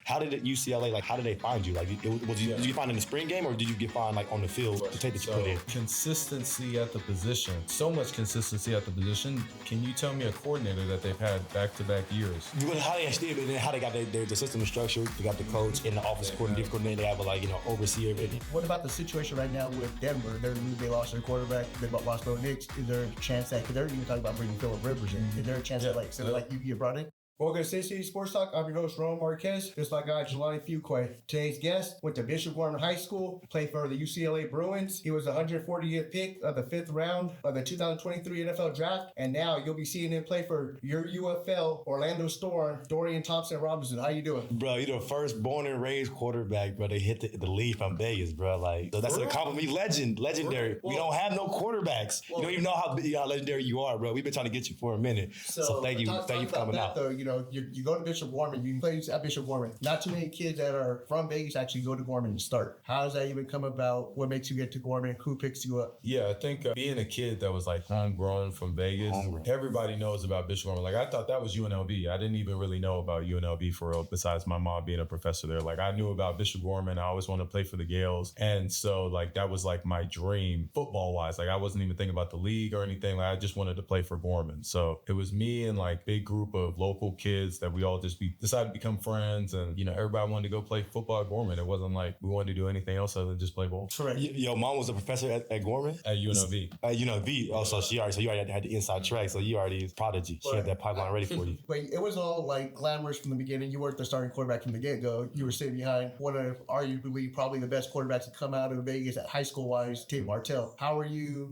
How did UCLA, like, how did they find you? Like, did you find in the spring game, or did you get found, like, on the field, the tape that you put in? Consistency at the position. So much consistency at the position. Can you tell me a coordinator that they've had back-to-back years? How they actually, and then how they got the system structured. They got the coach and the office coordinator. They have overseer. What about the situation right now with Denver? They lost their quarterback. They lost Bo Nix. Is there a chance that, because they're even talking about bringing Phillip Rivers in, is there a chance that you get brought in? Welcome to City Sports Talk. I'm your host, Ron Marquez. Just like Jelani Fuquay. Today's guest went to Bishop Gorman High School, played for the UCLA Bruins. He was the 140th pick of the 5th round of the 2023 NFL Draft. And now you'll be seeing him play for your UFL, Orlando Storm, Dorian Thompson-Robinson. How you doing? Bro, you're the first born and raised quarterback, bro. They hit the league from Vegas, bro. Like, so that's a compliment. Legendary. We don't have no quarterbacks. You don't even know how legendary you are, bro. We've been trying to get you for a minute. So thank you for coming out. Though, you go to Bishop Gorman, you play at Bishop Gorman. Not too many kids that are from Vegas actually go to Gorman and start. How does that even come about? What makes you get to Gorman? Who picks you up? Yeah, I think being a kid that was like homegrown from Vegas, everybody knows about Bishop Gorman. Like, I thought that was UNLV. I didn't even really know about UNLV for real, besides my mom being a professor there. Like, I knew about Bishop Gorman. I always wanted to play for the Gales. And so, like, that was like my dream football-wise. Like, I wasn't even thinking about the league or anything. Like, I just wanted to play for Gorman. So it was me and like big group of local kids that we all just decided to become friends, and everybody wanted to go play football at Gorman. It wasn't like we wanted to do anything else other than just play ball. Correct. Your mom was a professor at Gorman? At UNLV. At UNLV. Oh, so you already had the inside track. So you already prodigy. She had that pipeline ready for you. But it was all like glamorous from the beginning. You weren't the starting quarterback from the get-go. You were sitting behind one of arguably probably the best quarterbacks to come out of Vegas at high school wise, Tate Martell.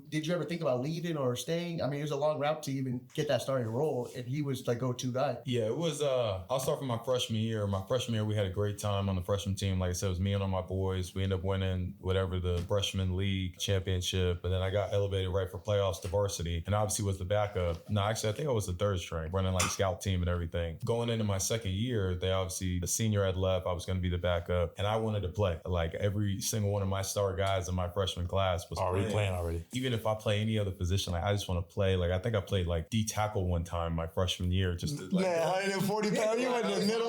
Did you ever think about leaving or staying? I mean, it was a long route to even get that starting role, and he was the go-to guy. Yeah, it was I'll start from my freshman year. My freshman year, we had a great time on the freshman team. Like I said, it was me and all my boys. We ended up winning whatever the freshman league championship. But then I got elevated right for playoffs to varsity, and obviously was the backup. No, actually, I think I was the third string, running like scout team and everything. Going into my second year, the senior had left. I was going to be the backup, and I wanted to play. Like, every single one of my star guys in my freshman class was playing already. Even if I play any other position, like, I just want to play. Like, I think I played like D tackle one time my freshman year, just to, like, 140 pounds. You went in the middle.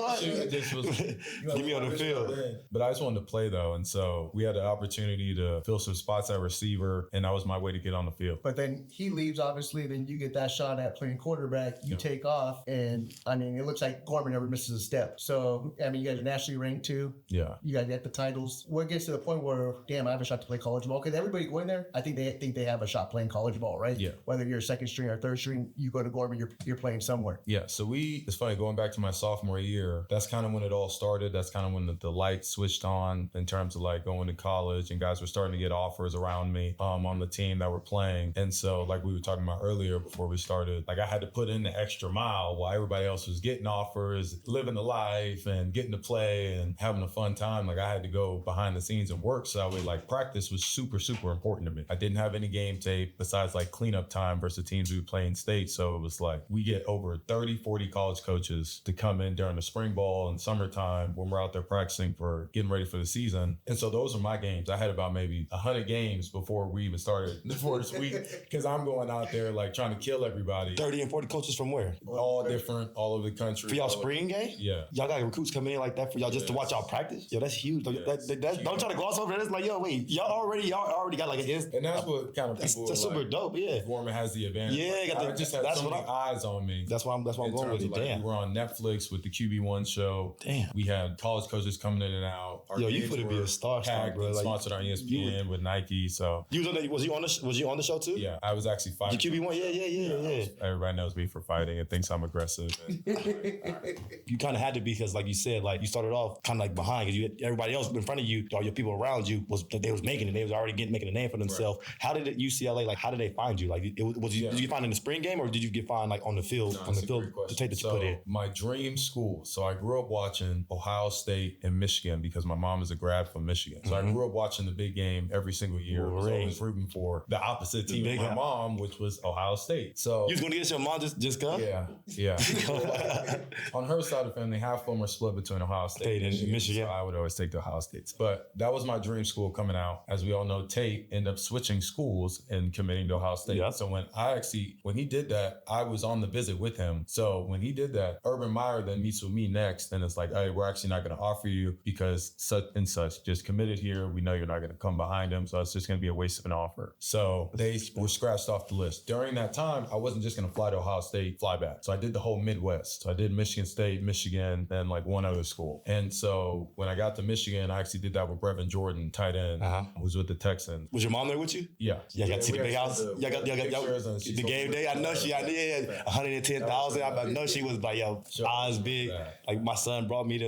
Give me on the field. But I just wanted to play though, and so we had the opportunity to fill some spots at receiver, and that was my way to get on the field. But then he leaves, obviously. Then you get that shot at playing quarterback. You take off, and I mean, it looks like Gorman never misses a step. So I mean, you guys are nationally ranked too. Yeah. You guys get the titles. What gets to the point where, damn, I have a shot to play college ball? Because everybody going there, I think they have a shot playing college ball, right? Yeah. Whether you're second string or third string, you go to Gorman, you're playing somewhere. Yeah. So it's funny, going back to my sophomore year, that's kind of when it all started. That's kind of when the light switched on in terms of like going to college, and guys were starting to get offers around me on the team that were playing. And so, like we were talking about earlier before we started, like, I had to put in the extra mile while everybody else was getting offers, living the life and getting to play and having a fun time. Like, I had to go behind the scenes and work. So that way, like, practice was super, super important to me. I didn't have any game tape besides like cleanup time versus teams we would play in state. So it was like, we get over 30, 40 college coaches to come in during the spring ball and summertime when we're out there practicing for getting ready for the season. And so those are my games. I had about maybe 100 games before we even started the first week, because I'm going out there like trying to kill everybody. 30 and 40 coaches from where? All different, all over the country. For y'all spring game? Yeah. Y'all got recruits coming in like that for y'all just to watch y'all practice? Yo, that's huge. Don't try to gloss over it. It's like, yo, wait, y'all already got like an and that's what kind of people that's super like, dope, yeah. Gorman has the advantage. Yeah, I just had so many eyes on me. That's why I'm going with you. Like, damn. We were on Netflix with the QB1 show. Damn. We had college coaches coming in and out. Yo, you could be a star, bro. Like, sponsored on ESPN with Nike. So you was you on the show too? Yeah, I was actually fighting. You QB1, yeah. Everybody knows me for fighting and thinks I'm aggressive. You kind of had to be, because, like you said, like, you started off kind of like behind, because everybody else in front of you, all your people around you, they was making it. They was already making a name for themselves. Right. How did UCLA, like, how did they find you? Like, did you get found in the spring game, or did you get found like on the field? No, the tape that you put in. My dream school. So I grew up watching Ohio State and Michigan, because my mom is a grad from Michigan. So I grew up watching the big game every single year. I was always rooting for the opposite team of my mom, which was Ohio State. So you was gonna get your mom just come? Yeah. On her side of the family, half of them were split between Ohio State and Michigan. So I would always take the Ohio States. But that was my dream school coming out. As we all know, Tate ended up switching schools and committing to Ohio State. Yeah. So when he did that, I was on the visit with him. So when he did that, Urban Meyer then meets with me next, and it's like, hey, we're actually not going to offer you because such and such just committed here. We know you're not going to come behind him, so it's just going to be a waste of an offer. So they were scratched off the list. During that time, I wasn't just going to fly to Ohio State, fly back. So I did the whole Midwest. So I did Michigan State, Michigan, and like one other school. And so when I got to Michigan, I actually did that with Brevin Jordan, tight end, was with the Texans. Was your mom there with you? Yeah. Yeah, got to see the big house. Y'all got the game day. I know she, I did 110,000. I know she was like, yo, eyes big. Like my son brought me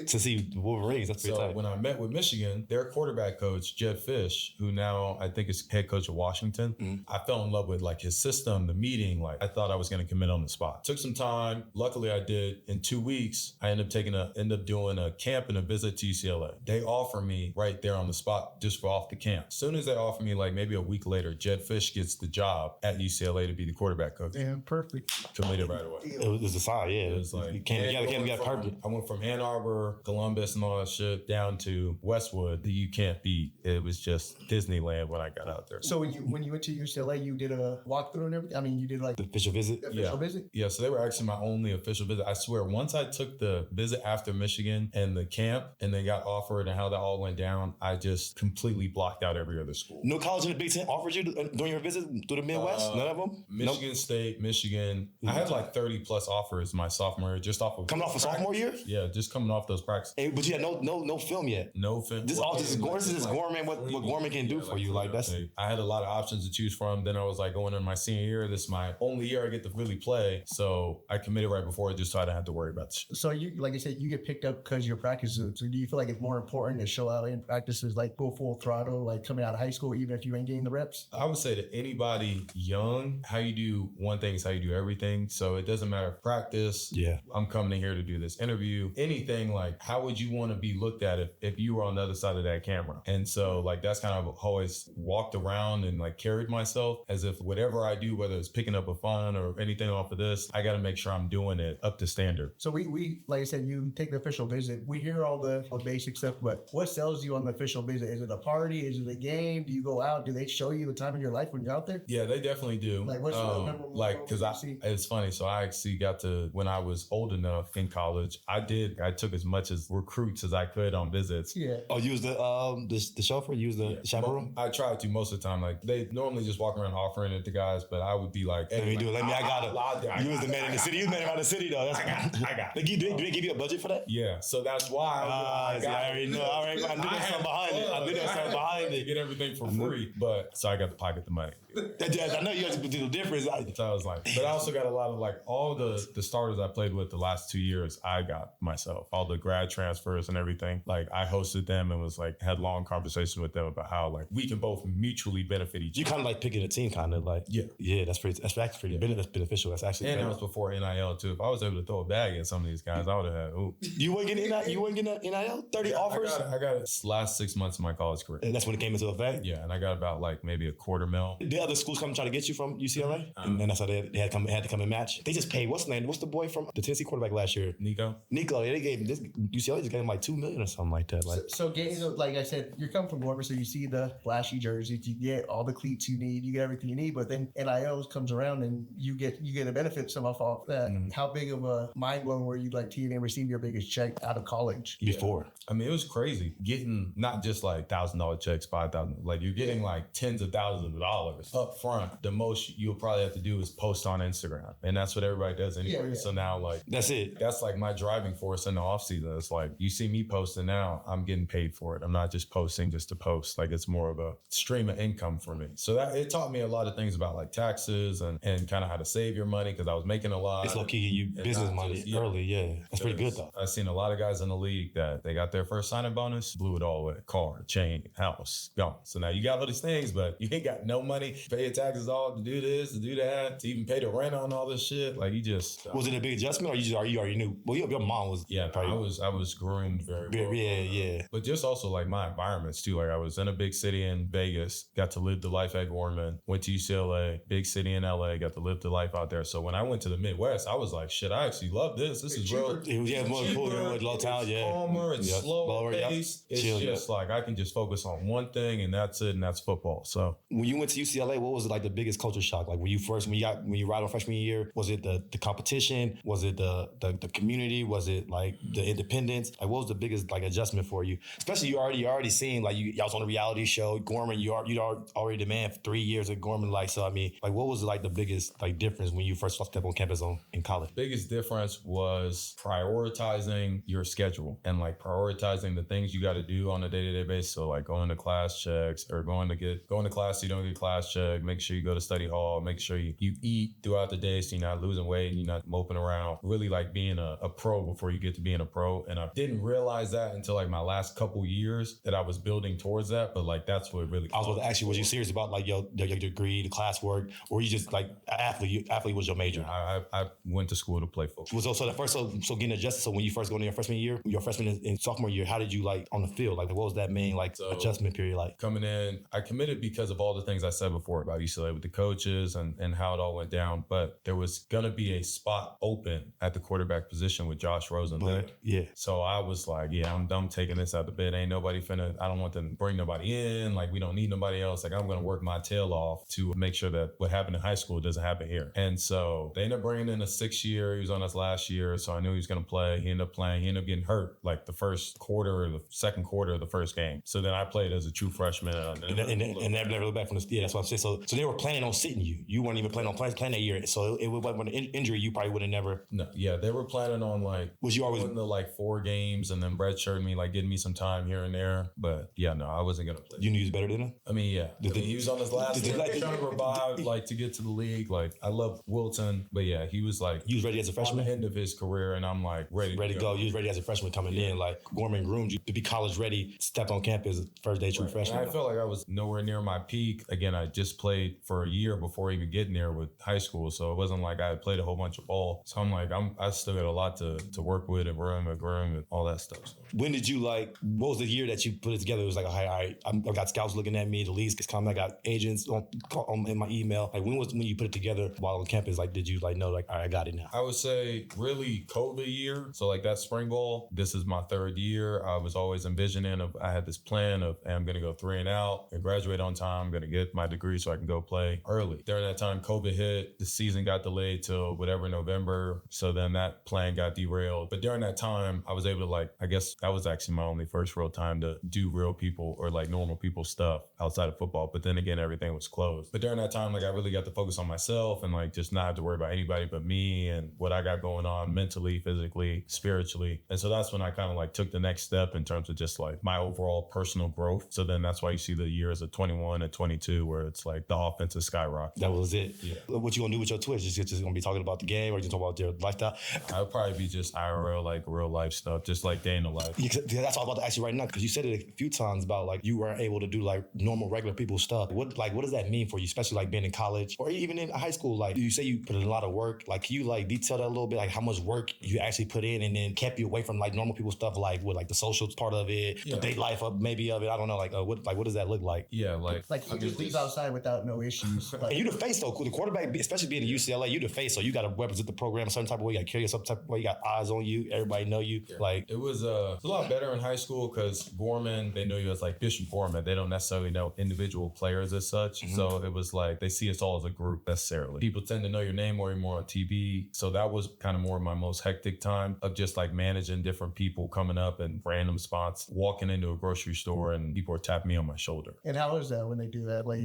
to see Wolverines. That's pretty tight. When I met with Michigan, their quarterback coach, Jed Fish, who now I think is head coach of Washington, I fell in love with like his system, the meeting. Like I thought I was going to commit on the spot. Took some time. Luckily I did. In 2 weeks, I ended up doing a camp and a visit to UCLA. They offer me right there on the spot just for off the camp. As soon as they offer me, like maybe a week later, Jed Fish gets the job at UCLA to be the quarterback coach. Yeah, perfect. Committed right away. It was a sign, yeah. It was like, you came together perfect. I went from Ann Arbor, Columbus and all that shit down to Westwood that you can't beat. It was just Disneyland when I got out there. So when you went to UCLA, you did a walkthrough and everything? I mean, you did like the official visit? Visit? Yeah, so they were actually my only official visit. I swear, once I took the visit after Michigan and the camp and they got offered and how that all went down, I just completely blocked out every other school. No college in the Big Ten offered you during your visit through the Midwest? None of them? Michigan State, Michigan. I had like 30 plus offers my sophomore year, just off of coming off of sophomore year? Yeah, just coming off those practices. But you had no film yet. No film. This is just Gorman, what Gorman can do for you. Like that's. I had a lot of options to choose from. Then I was like going into my senior year. This is my only year I get to really play. So I committed right before just so I didn't have to worry about this. So you, like I said, you get picked up because your practices. So do you feel like it's more important to show out in practices like full throttle, like coming out of high school, even if you ain't getting the reps? I would say to anybody young, how you do one thing is how you do everything. So it doesn't matter practice. Yeah. I'm coming in here to do this interview. Anything like how would you want to be looked at if you were on the other side of that camera? And so like that's kind of always walked around and like carried myself as if whatever I do, whether it's picking up a fun or anything off of this, I got to make sure I'm doing it up to standard. So we like I said, you take the official visit. We hear all the basic stuff, but what sells you on the official visit? Is it a party? Is it a game? Do you go out? Do they show you the time of your life when you're out there? Yeah, they definitely do. Like what's the memorable? Like because it's funny. So I actually got to when I was old enough in college, I took as much as recruits as I could on visits. Yeah. Oh, you was the chauffeur? You was the chaperone? I tried to most of the time. Like they normally just walk around offering it to guys, but I would be like, hey, let me do it. I got it. You was the man in the city. You was the man around the city though. I got it. Do they give you a budget for that? Yeah. So that's why I already know. All right, I knew there was something behind it. I knew there was something behind it. Get everything for free, but so I got to pocket the money. I know you have to do the difference. So I was like, but I also got a lot of like all the starters I played with the last 2 years, I got myself. All the grad transfers and everything. Like I hosted them and was like had long conversations with them about how like we can both mutually benefit each other. You kind of like picking a team, kind of like that's actually pretty beneficial. That's actually and that was before NIL too. If I was able to throw a bag at some of these guys, I would have had. Ooh. You weren't getting NIL 30 offers. I got it last 6 months of my college career, and that's when it came into effect. Yeah, and I got about like maybe $250,000. The other schools come try to get you from UCLA, and then that's how they had to come and match. They just paid what's the boy from the Tennessee quarterback last year? Nico. They gave this UCLA just gave him like $2 million or something like that. Like so getting like I said, you're coming from Gorman, so you see the flashy jerseys, you get all the cleats you need, you get everything you need, but then NIL comes around and you get a benefit some off that. Mm-hmm. How big of a mind blown were you like to even receive your biggest check out of college? Before. I mean, it was crazy getting not just like $1,000 checks, $5,000. Like you're getting like tens of thousands of dollars up front. The most you'll probably have to do is post on Instagram, and that's what everybody does anyway. Yeah. So now, like that's it. That's like my driving force in the off season. It's like you see me posting now, I'm getting paid for it. I'm not just posting just to post. Like it's more of a stream of income for me. So that it taught me a lot of things about like taxes and kind of how to save your money because I was making a lot. It's low key you business money early. Yeah, that's pretty good though. I've seen a lot of guys in the league that they got their first signing bonus, blew it all away. Car, chain, house, gone. So now you got all these things, but you ain't got no money. Pay your taxes all to do this, to do that, to even pay the rent on all this shit. Like you just was it a big adjustment, or you already knew? Well, your mom was probably. I was groomed very well. Yeah. But just also like my environments too. Like I was in a big city in Vegas, got to live the life at Gorman. Went to UCLA, big city in LA, got to live the life out there. So when I went to the Midwest, I was like, shit, I actually love this. This is real. It was more cool, low town, calmer and slower pace. It's just like I can just focus on one thing and that's it, and that's football. So when you went to UCLA, what was like the biggest culture shock? Like when you right on freshman year, was it the competition? competition? Was it the community? Was it like the independence? Like, what was the biggest like adjustment for you? Especially you already seeing like y'all was on a reality show. Gorman, you already demand 3 years of Gorman. Like, so I mean, like, what was like the biggest like difference when you first stepped on campus in college? Biggest difference was prioritizing your schedule and like prioritizing the things you got to do on a day-to-day basis. So like going to class checks or going to class so you don't get class check. Make sure you go to study hall. Make sure you eat throughout the day so you're not losing weight and you're not moping around. Really like being a pro before you get to being a pro. And I didn't realize that until like my last couple years that I was building towards that. But like that's what really. I was going to ask you, was you serious about like your degree, the classwork, or you just like athlete was your major? I went to school to play football. So getting adjusted. So when you first go into your freshman year, your freshman and sophomore year, how did you like on the field? Like, what was that main like adjustment period like? Coming in, I committed because of all the things I said before about UCLA with the coaches and how it all went down. But there was gonna be a spot open at the quarterback position with Josh Rosen. Yeah. So I was like, yeah, I'm taking this out the bed. Ain't nobody I don't want to bring nobody in. Like, we don't need nobody else. Like, I'm gonna work my tail off to make sure that what happened in high school doesn't happen here. And so they ended up bringing in a 6th year. He was on his last year, so I knew he was gonna play. He ended up playing. He ended up getting hurt like the first quarter or the second quarter of the first game. So then I played as a true freshman. And never looked back from the that's what I'm saying. So they were planning on sitting you. You weren't even planning on playing that year. So it wasn't an injury. You probably would have never. No, yeah, they were planning on like was you always in the like 4 games and then redshirting me, like getting me some time here and there. But yeah, no, I wasn't gonna play. You knew he was better than him. I mean, yeah. He was on his last year, trying to revive, like to get to the league. Like I love Wilton, but yeah, he was like you was ready as a freshman. On the end of his career, and I'm like ready to go. You was ready as a freshman coming in. Like Gorman groomed you to be college ready. Stepped on campus first day true freshman. And I felt like I was nowhere near my peak. Again, I just played for a year before even getting there with high school, so it wasn't like I had played a whole bunch of ball. So I'm like, I still got a lot to work with and room and all that stuff. So. When did you like? What was the year that you put it together? It was like, all right, I got scouts looking at me. The league's coming. I got agents in my email. Like when you put it together while on campus? Like did you like know like all right, I got it now? I would say really COVID year. So like that spring ball. This is my 3rd year. I was always envisioning I had this plan of hey, I'm gonna go 3 and out and graduate on time. I'm gonna get my degree so I can go play early. During that time, COVID hit. The season got delayed till whatever November. So then that plan got derailed. But during that time, I was able to like I guess that was actually my only first real time to do real people or like normal people stuff outside of football. But then again, everything was closed. But during that time, like I really got to focus on myself and like just not have to worry about anybody but me and what I got going on mentally, physically, spiritually. And so that's when I kind of like took the next step in terms of just like my overall personal growth. So then that's why you see the years of 21 and 22 where it's like the offensive skyrocket. That was it. Yeah. What you gonna do with your Twitch? Just gonna be talking about the game or you talking about your lifestyle? I'll probably be just IRL, like real life stuff, just like day in the life. Yeah, that's all I'm about to ask you right now because you said it a few times about like you weren't able to do like normal regular people stuff. What does that mean for you, especially like being in college or even in high school? Like you say you put in a lot of work. Like can you like detail that a little bit, like how much work you actually put in and then kept you away from like normal people stuff, like with like the social part of it, the date life of maybe of it. I don't know, like what does that look like? Yeah, like you just leave outside without no issues. Like, and you the face though, the quarterback, especially being at UCLA, you the face, so you got to represent the program a certain type of way. You got to carry yourself some type of way. You got eyes on you. Everybody know you. Yeah. Like it was a lot better in high school because Gorman, they know you as like Bishop Gorman. They don't necessarily know individual players as such. Mm-hmm. So it was like they see us all as a group necessarily. People tend to know your name more and more on TV. So that was kind of more my most hectic time of just like managing different people coming up in random spots, walking into a grocery store and people are tapping me on my shoulder. And how is that when they do that? Like,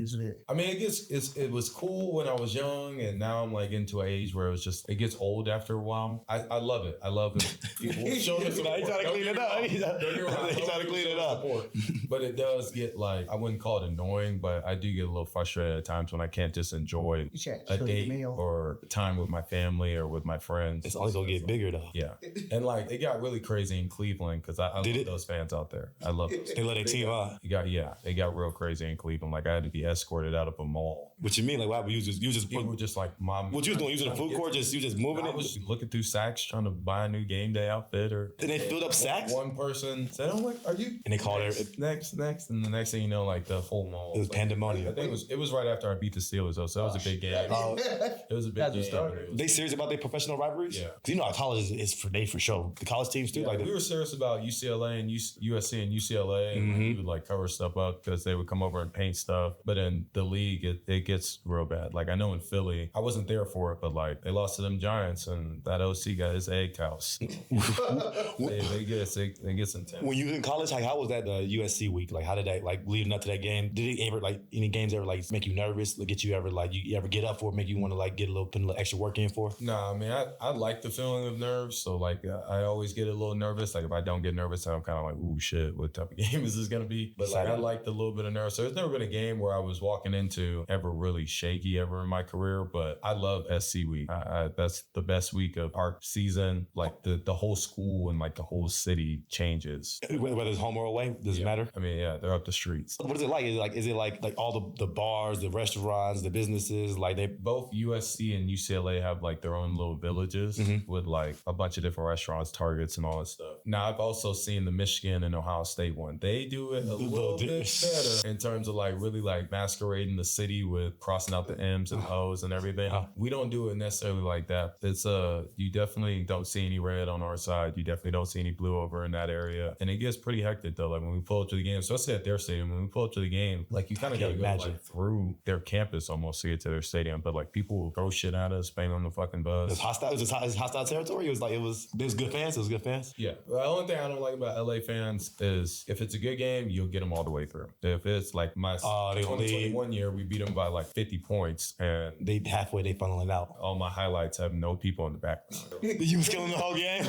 I mean, it was cool when I was young, and now I'm like into an age where it gets old after a while. I love it. I love it. He's trying to clean it up. He's trying to clean it up. But it does get like, I wouldn't call it annoying, but I do get a little frustrated at times when I can't just enjoy a date or time with my family or with my friends. It's always gonna get bigger though. Yeah. And like it got really crazy in Cleveland because I love those fans out there. I love those. They let their team out. It got real crazy in Cleveland. Like I had to be escorted out of a mall. What you mean? Like why you just people were just like, Mom. What you was doing? Using a food court? You just moving it? I was looking through Saks trying to buy a new game day outfit or. And they filled up Saks? One person said, "I'm like, are you?" And they called it next, and the next thing you know, like the whole mall. It was like, pandemonium. I think it was right after I beat the Steelers though, so it was a big game. It was a big game. They serious about their professional rivalries? Yeah. Because you know how college is for sure. The college teams too. Yeah, like we were serious about UCLA and USC and UCLA, and we would like cover stuff up because they would come over and paint stuff. But in the league, it gets real bad. Like I know in Philly, I wasn't there for it, but like they lost to them Giants, and that OC got his egg house. they get some tense. When you was in college, like how was that USC week? Like how did that like leading up to that game? Did it ever like any games ever like make you nervous? Like get you ever like you ever get up for it, make you want to like put a little extra work in for? Nah, I mean I like the feeling of nerves, so like I always get a little nervous. Like if I don't get nervous, I'm kind of like, ooh shit, what type of game is this gonna be? But like I like the little bit of nerves. So there's never been a game where I was walking into ever really shaky ever in my career. But I love SC week. That's the best week of our season. Like the whole school and like the whole city changes. Whether it's home or away, does it matter? I mean, yeah, they're up the streets. What is it like? Is it like all the bars, the restaurants, the businesses? Like they both USC and UCLA have like their own little villages with like a bunch of different restaurants, Targets, and all that stuff. Now I've also seen the Michigan and Ohio State one. They do it a little bit better in terms of like really like masquerading the city with crossing out the M's and O's and everything. We don't do it necessarily like that. It's you definitely don't see any red on our side. You definitely don't see any blue over in that area. And it gets pretty hectic though. Like when we pull up to the game, especially at their stadium, when we pull up to the game, like you kind of got to go like through their campus almost to get to their stadium. But like people will throw shit at us, bang on the fucking bus. It's hostile. It was hostile territory. It was good fans. It was good fans. Yeah. The only thing I don't like about LA fans is if it's a good game, you'll get them all the way through. If it's like my 2021 year, we beat them by like 50 points, and they funneling out. All my highlights have no people in the back. You was killing the whole game.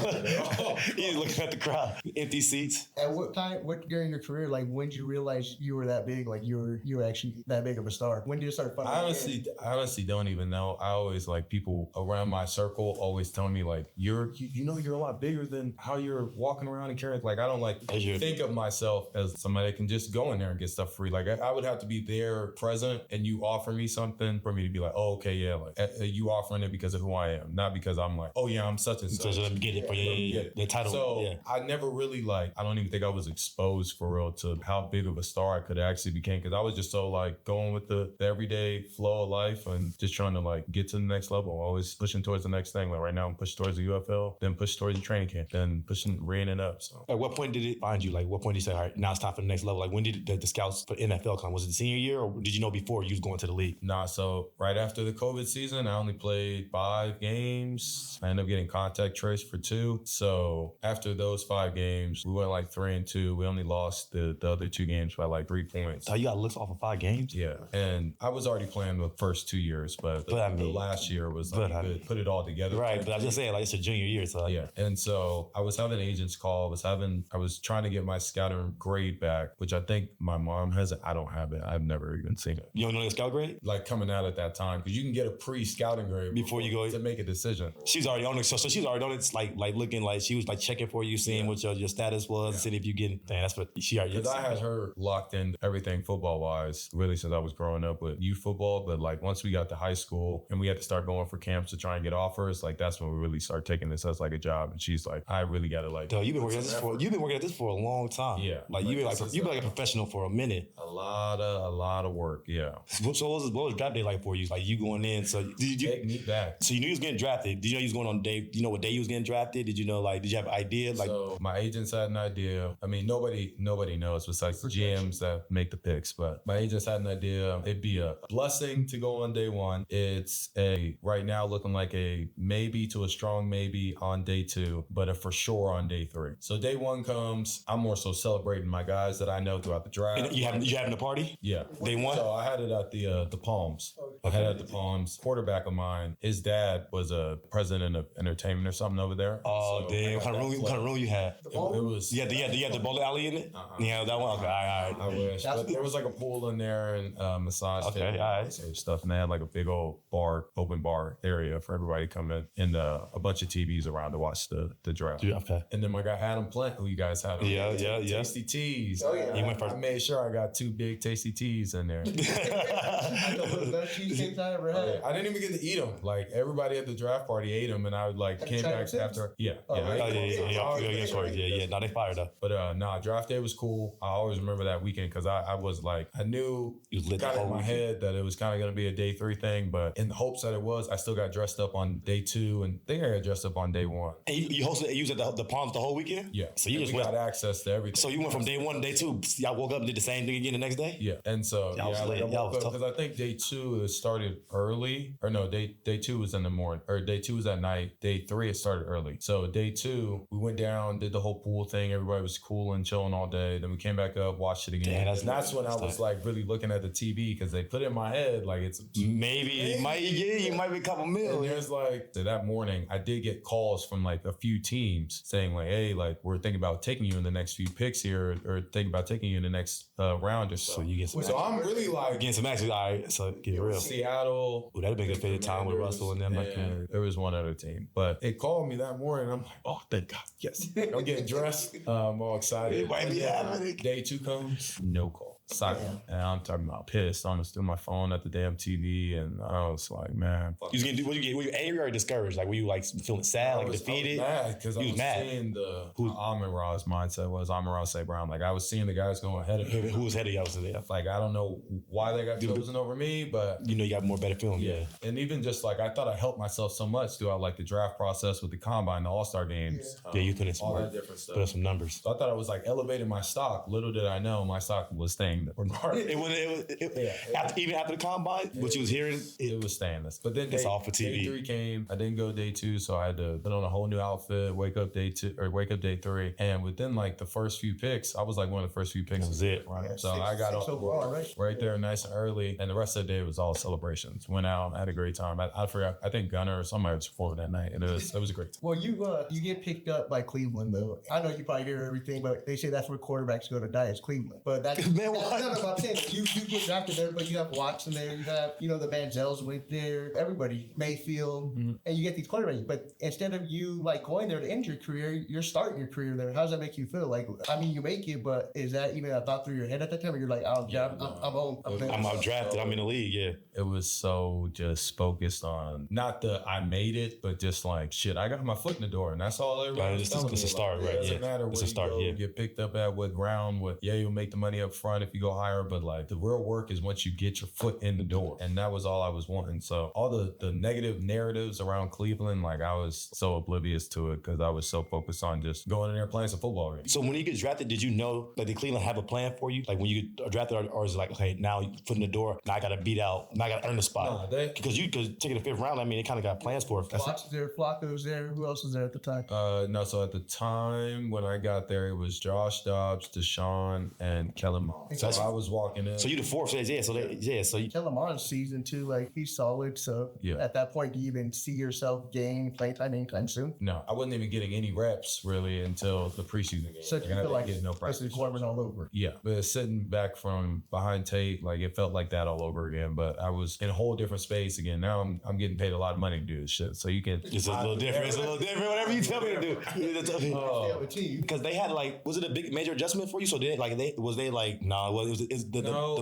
You was looking at the crowd, empty seats. At what time? What during your career? Like when did you realize you were that big? Like you were actually that big of a star? When did you start? I honestly don't even know. I always like people around my circle always tell me like you're a lot bigger than how you're walking around and carrying. Like I don't like think of myself as somebody that can just go in there and get stuff free. Like I would have to be there present, and you offer me something for me to be like, oh okay, yeah, like you offering it because of who I am, not because I'm like, oh yeah, I'm such and such. So let me get it for the title. So I never really like. I don't even think I was exposed for real to how big of a star I could actually become, because I was just so like going with the everyday flow of life and just trying to like get to the next level. Always pushing towards the next thing. Like right now, I'm pushing towards the UFL, then push towards the training camp, then reining up. So at what point did it find you? Like what point did you say, all right, now it's time for the next level? Like when did the scouts for NFL come? Was it the senior year, or did you know before you was going to the league? Nah, so right after the COVID season, I only played 5 games. I ended up getting contact traced for 2. So after those 5 games, we went like 3-2. We only lost the other 2 games by like 3 points. So you got looks off of 5 games? Yeah. And I was already playing the first 2 years, but the last year was like put it all together. Right. But I was just saying, like it's a junior year. So yeah. And so I was having agents call. I was trying to get my scouting grade back, which I think my mom has it. I don't have it. I've never even seen it. You don't know the scout grade? Like coming out at that time, because you can get a pre-scouting grade before you go to make a decision. She's already on it. So she's already on it. It's like looking like she was like checking for you, seeing what your status was, seeing if you get. Dang, that's what she already. Because I had her locked in everything football wise, really since I was growing up with youth football. But like once we got to high school and we had to start going for camps to try and get offers, like that's when we really started taking this as like a job. And she's like, I really got to like. You've been working at this for a long time. Yeah, like you've been like a professional for a minute. A lot of work. Yeah. So what was draft day like for you? Like you going in? So did you take me back? So you knew you was getting drafted. Did you know you was going on day? You know what day you was getting drafted? Did you know like? Did you have an idea? Like, so my agents had an idea. I mean, nobody knows besides the GMs that make the picks. But my agents had an idea. It'd be a blessing to go on day 1. It's right now looking like a maybe to a strong maybe on day 2, but a for sure on day 3. So day 1 comes. I'm more so celebrating my guys that I know throughout the draft. And you having a party? Yeah. Day 1. So I had it at the Palms. Okay. I had it at the Palms. Quarterback of mine, his dad was a president of entertainment or something over there. Oh, so damn. What kind of room you had? It was. Yeah, you had the bowling alley in it? Yeah, that one? Okay, all right. I wish. But there was like a pool in there and massage table, all right. stuff. And they had like a big old open bar area for everybody to come in, and a bunch of TVs around to watch the draft. Yeah, okay. And then my guy Adam Plant, who you guys had on. Yeah. Tasty Teas. Oh, yeah. He went first. I made sure I got 2 big Tasty Teas in there. The best cheesecakes I ever had. I didn't even get to eat them. Like everybody at the draft party ate them, and I would like came back after. Yeah. No, they fired up. But draft day was cool. I always remember that weekend because I was like, I knew kind of in my head that it was kind of going to be a day 3 thing, but in the hopes that it was, I still got dressed up on day 2, and I think I got dressed up on day 1. And you hosted, you was at the Palms the whole weekend? Yeah. So you just got access to everything. So you went from day 1 to day 2. Y'all woke up and did the same thing again the next day? Yeah. And so I woke up because I think day 2 it started early, or no, day 2 was in the morning, or day 2 was at night. Day 3, it started early. So day 2, we went down, did the whole pool thing. Everybody was cool and chilling all day. Then we came back up, watched it again. Damn, that's when I was like really looking at the TV because they put it in my head like it's maybe you might be a couple mil. And there's like, so that morning I did get calls from like a few teams saying like, hey, like we're thinking about taking you in the next few picks here, or thinking about taking you in the next round or so. So you get some. So I'm really like getting some action. All right, so get it real. Seattle. Ooh, that'd been a good fit time with Russell and them. There was one other team, but it called me that morning. I'm like, oh, thank God, yes. I'm getting dressed. I'm all excited. It might be happening. Day 2 comes, no call. Silent. And I'm talking about pissed. I'm still my phone at the damn TV, and I was like, man. Were you angry or discouraged? Like, were you like feeling sad, like defeated? I was mad because I was seeing the Amon-Ra's mindset was Amon-Ra St. Brown. Like, I was seeing the guys going ahead of me. Who was ahead of y'all? Like, I don't know why they got chosen over me, but you know, you got more better film. Yeah. And even just like, I thought I helped myself so much throughout like the draft process with the combine, the All-Star games. Yeah, you put in some all work, that different stuff. Put in some numbers. So I thought I was like elevating my stock. Little did I know my stock was staying regardless. Even after the combine, what you was hearing, it was staying. But then it's all for TV. Day 3 came. I didn't go day 2, so I had to put on a whole new outfit. Wake up day 3, and within like the first few picks, I was like one of the first few picks. That was it. Right. So I got up right there, nice and early, and the rest of the day was all celebrations. Went out, had a great time. I forgot. I think Gunner or somebody was performing that night, and it was a great time. Well, you get picked up by Cleveland though. I know you probably hear everything, but they say that's where quarterbacks go to die is Cleveland. But that's man, what? I'm saying you get drafted there, but you have Watson there, you have the Manziels went there, everybody, Mayfield, and you get these quarterbacks. But instead of you like going there to end your career, you're starting your career there. How does that make you feel? Like, I mean, you make it, but is that even a thought through your head at that time? Or you're like, I'm drafted. I'm in the league. Yeah. It was so just focused on not the I made it, but just like shit. I got my foot in the door, and that's all. It's a start, right? It doesn't matter where you get picked up at, what round, you'll make the money up front if you go higher, but like the real work is once you get your foot in the door, and that was all I was wanting. So all the negative narratives around Cleveland, like I was so oblivious to it because I was so focused on just going in there playing some football. Right? So when you get drafted, did you know that the Cleveland have a plan for you? Like when you get drafted, or is it like, okay, now you foot in the door, now I got to beat out, now I got to earn the spot? Because taking the 5th round, I mean, they kind of got plans for it. Flacco was there. Who else was there at the time? No, so at the time when I got there, it was Josh Dobbs, Deshaun, and Kellen Mond. So I was walking in. So you the 4th phase, Kellen Mond's season 2, like he's solid. So at that point, do you even see yourself gain playing time anytime soon? No, I wasn't even getting any reps really until the preseason game. So you feel like no practice. Gorman all over. Yeah, but sitting back from behind Tate, like it felt like that all over again. But I was in a whole different space again. Now I'm getting paid a lot of money to do this shit. So you can. It's a little different. Whatever you tell me to do. Because they had like, was it a big major adjustment for you? So the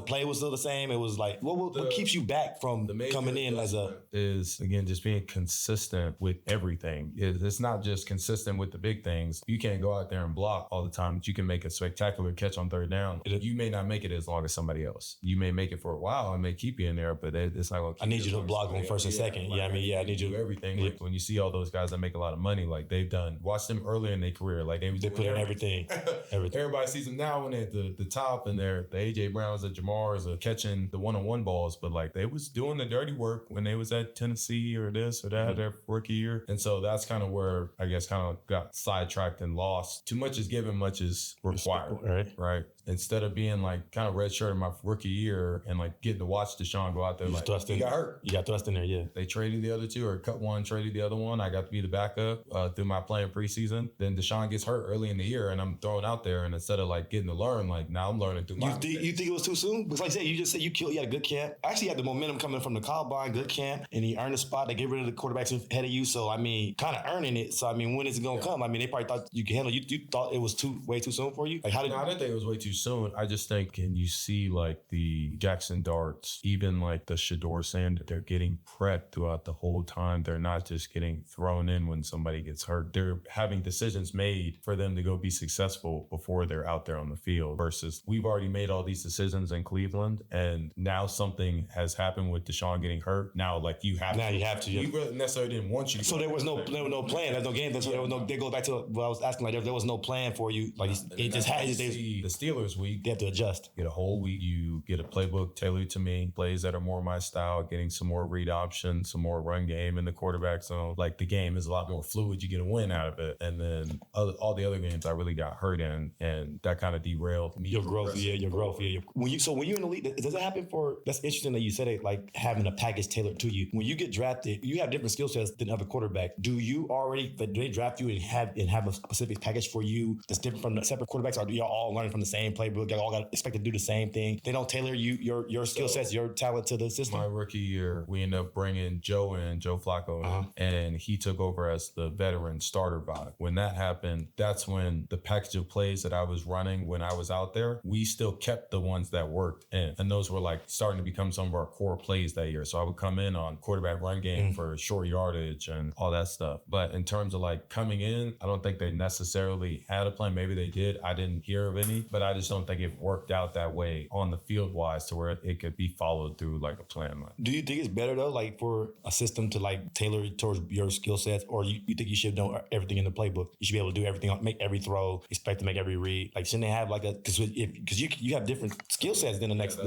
play was still the same. It was like, what keeps you back from coming in as a is again just being consistent with everything. It's not just consistent with the big things. You can't go out there and block all the time, but you can make a spectacular catch on 3rd down. You may not make it as long as somebody else. You may make it for a while and may keep you in there, but it's not going to. I need you to block on 1st and 2nd. I need you to do everything. Like, when you see all those guys that make a lot of money, like they've done, watch them early in their career. Like they put in everything. Everybody sees them now when they're at the top, and they're the AJ Browns, the Jamars are catching the one-on-one balls, but like they was doing the dirty work when they was at Tennessee or this or that their rookie year. And so that's kind of where I guess kind of got sidetracked and lost. Too much is given, much is required. Right. Instead of being like kind of redshirt in my rookie year and like getting to watch Deshaun go out there, like he got hurt. You got thrust in there, yeah. They traded the other 2 or cut one, traded the other one. I got to be the backup through my playing preseason. Then Deshaun gets hurt early in the year and I'm thrown out there, and instead of like getting to learn, like now I'm learning through my You think it was too soon? Because like I said, you just said you had a good camp. Actually, you had the momentum coming from the combine, good camp, and he earned a spot. They get rid of the quarterbacks ahead of you. So, I mean, kind of earning it. So, I mean, when is it going to come? I mean, they probably thought you could handle it. You thought it was way too soon for you? Like, I didn't think it was way too soon. I just think, and you see like the Jackson Darts, even like the Shador Sand, they're getting prepped throughout the whole time. They're not just getting thrown in when somebody gets hurt. They're having decisions made for them to go be successful before they're out there on the field versus we've already made all these decisions in Cleveland, and now something has happened with Deshaun getting hurt. Now, like, you have to. Yeah. We really necessarily didn't want you to. So there was no plan. There's no game. There was no. They go back to what I was asking. Like there was no plan for you. Like it just had. The Steelers week. They have to adjust. Get a whole week. You get a playbook tailored to me. Plays that are more my style. Getting some more read options, some more run game in the quarterback zone. Like the game is a lot more fluid. You get a win out of it. And then all the other games I really got hurt in, and that kind of derailed me. Your growth. Yeah. When you're in the league, does it happen for? That's interesting that you said it. Like having a package tailored to you. When you get drafted, you have different skill sets than other quarterback. Do they draft you and have a specific package for you that's different from the separate quarterbacks? Or do y'all all learn from the same playbook? Y'all all got expected to do the same thing? They don't tailor your skill sets, your talent to the system? My rookie year, we ended up bringing Joe Flacco in, and he took over as the veteran starter vibe. When that happened, that's when the package of plays that I was running when I was out there, we still kept the ones that worked in. And those were like starting to become some of our core plays that year. So I would come in on quarterback run game for short yardage and all that stuff. But in terms of like coming in, I don't think they necessarily had a plan. Maybe they did. I didn't hear of any, but I just don't think it worked out that way on the field wise to where it could be followed through like a plan. Do you think it's better though, like for a system to like tailor it towards your skill sets, or you think you should know everything in the playbook? You should be able to do everything, make every throw, expect to make every read. Like shouldn't they have like because you have different skill sets than the next.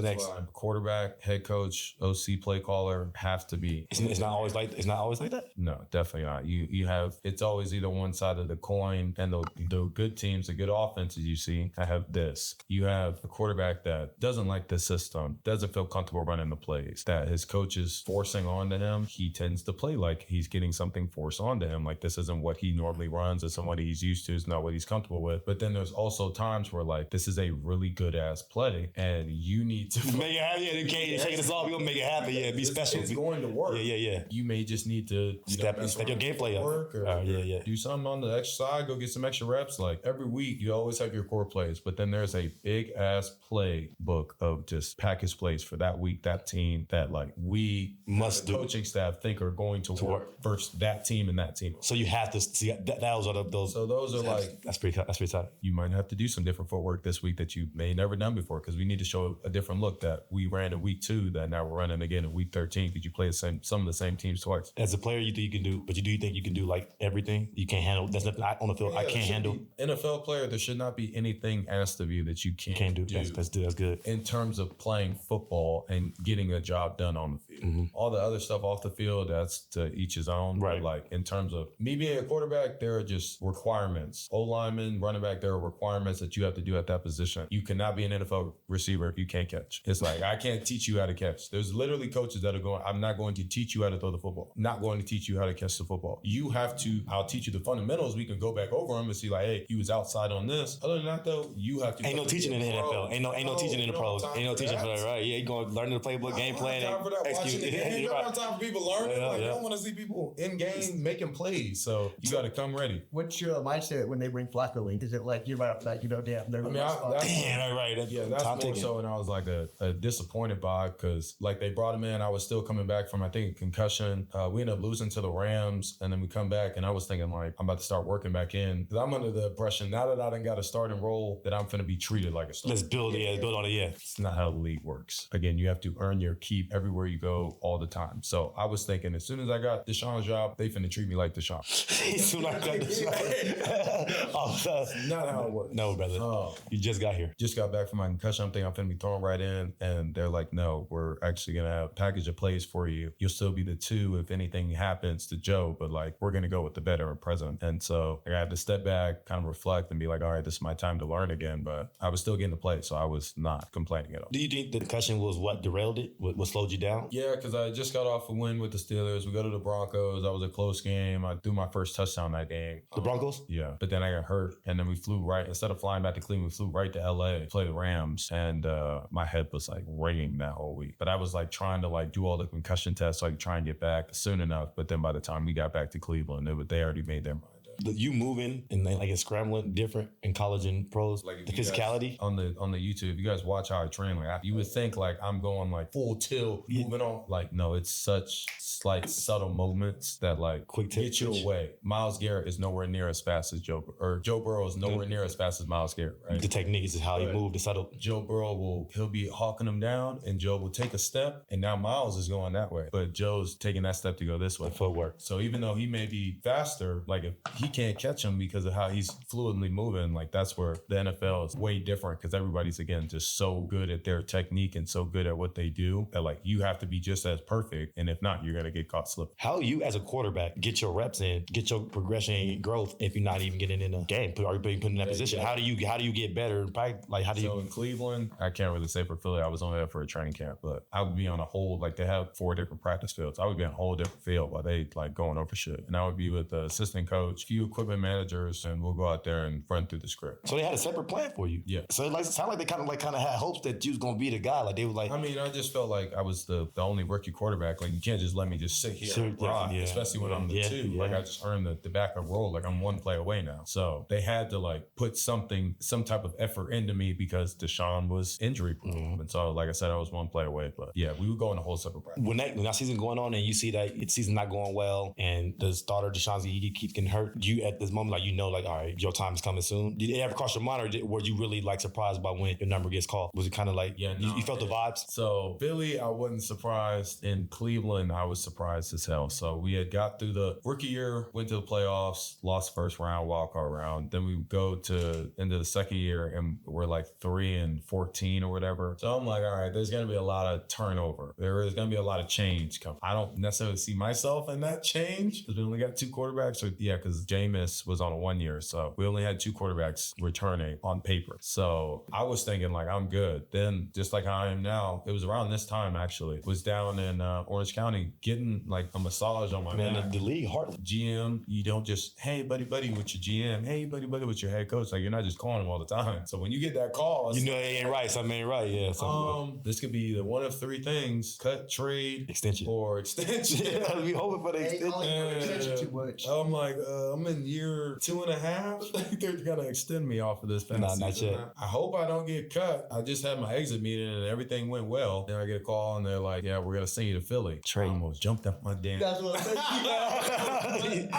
Quarterback, head coach, OC, play caller have to be. It's not always like that. No, definitely not. You have, it's always either one side of the coin, and the good teams, the good offenses you see, I have this. You have a quarterback that doesn't like the system, doesn't feel comfortable running the plays, that his coach is forcing onto him. He tends to play like he's getting something forced onto him. Like this isn't what he normally runs. It's what he's used to. It's not what he's comfortable with. But then there's also times where like this is a really good ass play, and you need to make it happen. You can't shake this off. You gonna make it happen. Yeah, be special. It's going to work. Yeah. You may just need to step your gameplay up. Or do something on the extra side. Go get some extra reps. Like every week, you always have your core plays, but then there's a big ass play book of just package plays for that week, that team that like we must do. Coaching staff think are going to work versus that team and that team. So you have to see those are those. So those are like that's pretty tight. You might have to do some different footwork this week that you may never done before, because we need to show a different look that we ran in week 2 that now we're running again in week 13 because you play some of the same teams twice. As a player, you think you can do, but do you think you can do like everything? You can't handle. That's nothing on the field. I can't handle. NFL player, there should not be anything asked of you that you can't do. That's good. In terms of playing football and getting a job done on the field, all the other stuff off the field, that's to each his own. Right. But like in terms of me being a quarterback, there are just requirements. O-lineman, running back, there are requirements that you have to do at that position. You cannot be an NFL receiver if you can't catch. It's like I can't teach you how to catch. There's literally coaches that are going, I'm not going to teach you how to throw the football. Not going to teach you how to catch the football. You have to, I'll teach you the fundamentals. We can go back over them and see like, hey, he was outside on this. Other than that though, you have to. Ain't no teaching in the NFL. Ain't no teaching in the pros. Ain't no teaching for that, right? Yeah, you going to learn the playbook, game plan. Watching the game. You don't have time for people learning. You don't want to see people in game making plays. So you got to come ready. What's your mindset when they bring Flacco in? Is it like you're right off the bat, damn, they're right. Yeah, that's more so. And I was like a disappointed by, because like they brought him in. I was still coming back from, I think, a concussion. We ended up losing to the Rams, and then we come back, and I was thinking like I'm about to start working back in, because I'm under the impression now that I done got a starting role that I'm finna be treated like a starter. Let's build on it. Yeah, it's not how the league works. Again, you have to earn your keep everywhere you go all the time. So I was thinking as soon as I got Deshaun's job, they finna treat me like Deshaun. As soon as I got Deshaun. Not how it works. No, brother. You just got here. Just got back from my concussion. I'm thinking I'm finna be thrown right in, and they're like, no, we're actually gonna have a package of plays for you. You'll still be the 2 if anything happens to Joe, but like we're gonna go with the veteran present. And so I had to step back, kind of reflect, and be like, all right, this is my time to learn again. But I was still getting to play, so I was not complaining at all. Do you think the concussion was what derailed it? What slowed you down? Yeah, because I just got off a win with the Steelers. We go to the Broncos. That was a close game. I threw my first touchdown that game. The Broncos? Yeah. But then I got hurt, and then we flew right, instead of flying back to Cleveland, we flew right to LA, play the Rams, and my head was like ringing that whole week. But I was like trying to like do all the concussion tests so I could try and get back soon enough. But then by the time we got back to Cleveland, they already made their mind up. you moving and then like it's scrambling different in college and pros, Like the physicality on the YouTube, if you guys watch how I train, like you would think like I'm going like full tilt, moving on. Like no, it's such slight subtle movements that like quick get you away. Miles Garrett is nowhere near as fast as Joe Burrow is nowhere near as fast as Miles Garrett. Right? The technique is how he moved, the subtle. Joe Burrow he'll be hawking him down, and Joe will take a step, and now Miles is going that way, but Joe's taking that step to go this way. The footwork. So even though he may be faster, like if he can't catch him because of how he's fluidly moving, like that's where the NFL is way different because everybody's again just so good at their technique and so good at what they do that like you have to be just as perfect, and if not, you're gonna get caught slipping. How you as a quarterback get your reps in, get your progression and growth if you're not even getting in a game? Are you being put in that position? How do you get better? Like how do you? So in Cleveland, I can't really say for Philly, I was only there for a training camp, but I would be on a whole, like they have 4 different practice fields. I would be on a whole different field while they like going over shit. And I would be with the assistant coach, few equipment managers, and we'll go out there and run through the script. So they had a separate plan for you. Yeah. So it sounded like they kind of had hopes that you was gonna be the guy. Like they were like. I mean, I just felt like I was the only rookie quarterback. Like you can't just let me just sit here and rock, especially when I'm the 2. Yeah. Like I just earned the backup role. Like I'm 1 play away now. So they had to like put some type of effort into me because Deshaun was injury prone. And so, like I said, I was 1 play away. But yeah, we would go in a whole separate practice. When that season going on and you see that season not going well and the starter Deshaun, he keeps getting hurt, you at this moment, like, like, all right, your time is coming soon. Did it ever cross your mind, or were you really like surprised by when your number gets called? Was it kind of like, you felt the vibes? So Philly, I wasn't surprised. In Cleveland, I was surprised as hell. So we had got through the rookie year, went to the playoffs, lost first round, wildcard round. Then we go to into the second year and we're like 3-14 or whatever. So I'm like, all right, there's going to be a lot of turnover. There is going to be a lot of change coming. I don't necessarily see myself in that change because we only got 2 quarterbacks. Because Jameis was on a 1 year. So we only had 2 quarterbacks returning on paper. So I was thinking like, I'm good. Then just like I am now, it was around this time actually, was down in Orange County getting like a massage on my back. The league hard. GM, you don't just, hey, buddy with your GM, hey, buddy with your head coach. Like you're not just calling him all the time. So when you get that call, you know it ain't right. Something ain't right. Yeah. This could be the one of 3 things: cut, trade, extension. We hoping for the extension. Too much. I'm like, I'm in year 2.5. They're gonna extend me off of this past not season. yet. I hope I don't get cut. I just had my exit meeting and everything went well. Then I get a call and they're like, yeah, we're gonna send you to Philly. I almost jumped up my damn. That's what I'm saying.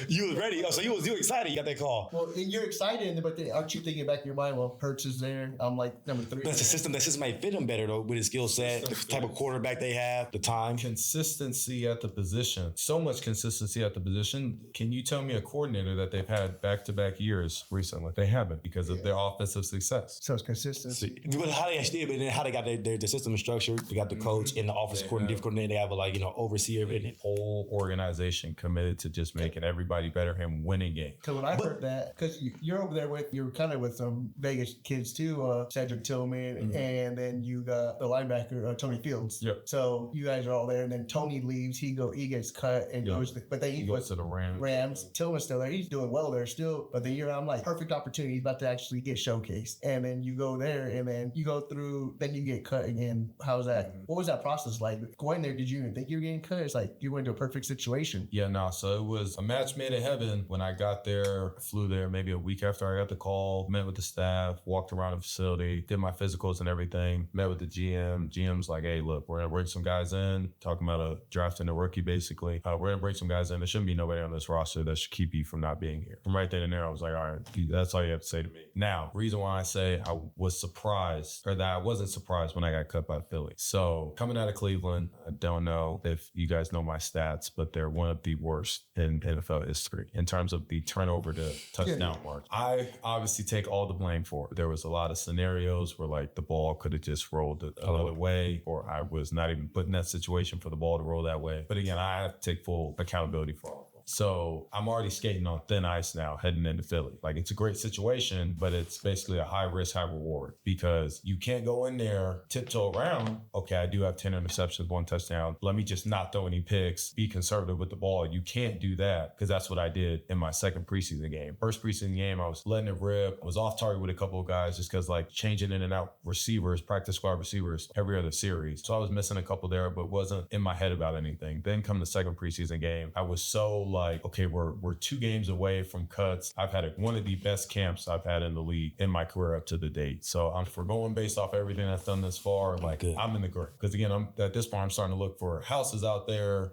You was ready. Oh, so you was excited. You got that call. Well, you're excited, but then aren't you thinking back in your mind, well, Hurts is there. I'm like number 3. That's the system. That system might fit him better though with his skill set, the type of quarterback they have, the time. Consistency at the position. So much consistency at the position. Can you tell me a coordinator that they've had back-to-back years recently? They haven't because of their offensive success. So it's consistency. But how they actually, but then how they got their system structured? They got the coach and the office coordinator. They have a overseer in it. Whole organization committed to just making everybody better and winning games. Because when I heard that, because you're over there you're kind of with some Vegas kids too, Cedric Tillman, and then you got the linebacker Tony Fields. Yep. So you guys are all there, and then Tony leaves. He gets cut and goes, but then he goes to the Rams. Tillman's still there. He's doing well there still. But then I'm like, perfect opportunity. He's about to actually get showcased, and then you go there, and then you go through. Then you get cut again. How's that? What was that process like? Going there, did you even think you were getting cut? It's like you went to a perfect situation. Yeah, no. So it was a match made in heaven. When I got there, flew there maybe a week after I got the call, met with the staff, walked around the facility, did my physicals and everything, met with the GM. GM's like, hey, look, we're going to bring some guys in, talking about drafting a rookie basically. We're going to bring some guys in. There shouldn't be nobody on this roster that should keep you from not being here. From right then and there, I was like, all right, that's all you have to say to me. Now, reason why I say I was surprised, or that I wasn't surprised when I got cut by Philly. So coming out of Cleveland, I don't know if you guys know my stats, but they're one of the worst in NFL history in terms of the turnover to touchdown mark. I obviously take all the blame for it. There was a lot of scenarios where like the ball could have just rolled another way, or I was not even put in that situation for the ball to roll that way. But again, I have to take full accountability for all. So I'm already skating on thin ice now heading into Philly. Like it's a great situation, but it's basically a high risk, high reward because you can't go in there, tiptoe around. Okay, I do have 10 interceptions, 1 touchdown. Let me just not throw any picks, be conservative with the ball. You can't do that because that's what I did in my second preseason game. First preseason game, I was letting it rip. I was off target with a couple of guys just because like changing in and out receivers, practice squad receivers every other series. So I was missing a couple there, but wasn't in my head about anything. Then come the second preseason game, I was so like, okay, we're 2 games away from cuts. I've had one of the best camps I've had in the league in my career up to the date. So if we're going based off everything I've done this far, like Good. I'm in the green. Because again, I'm at this point, I'm starting to look for houses out there.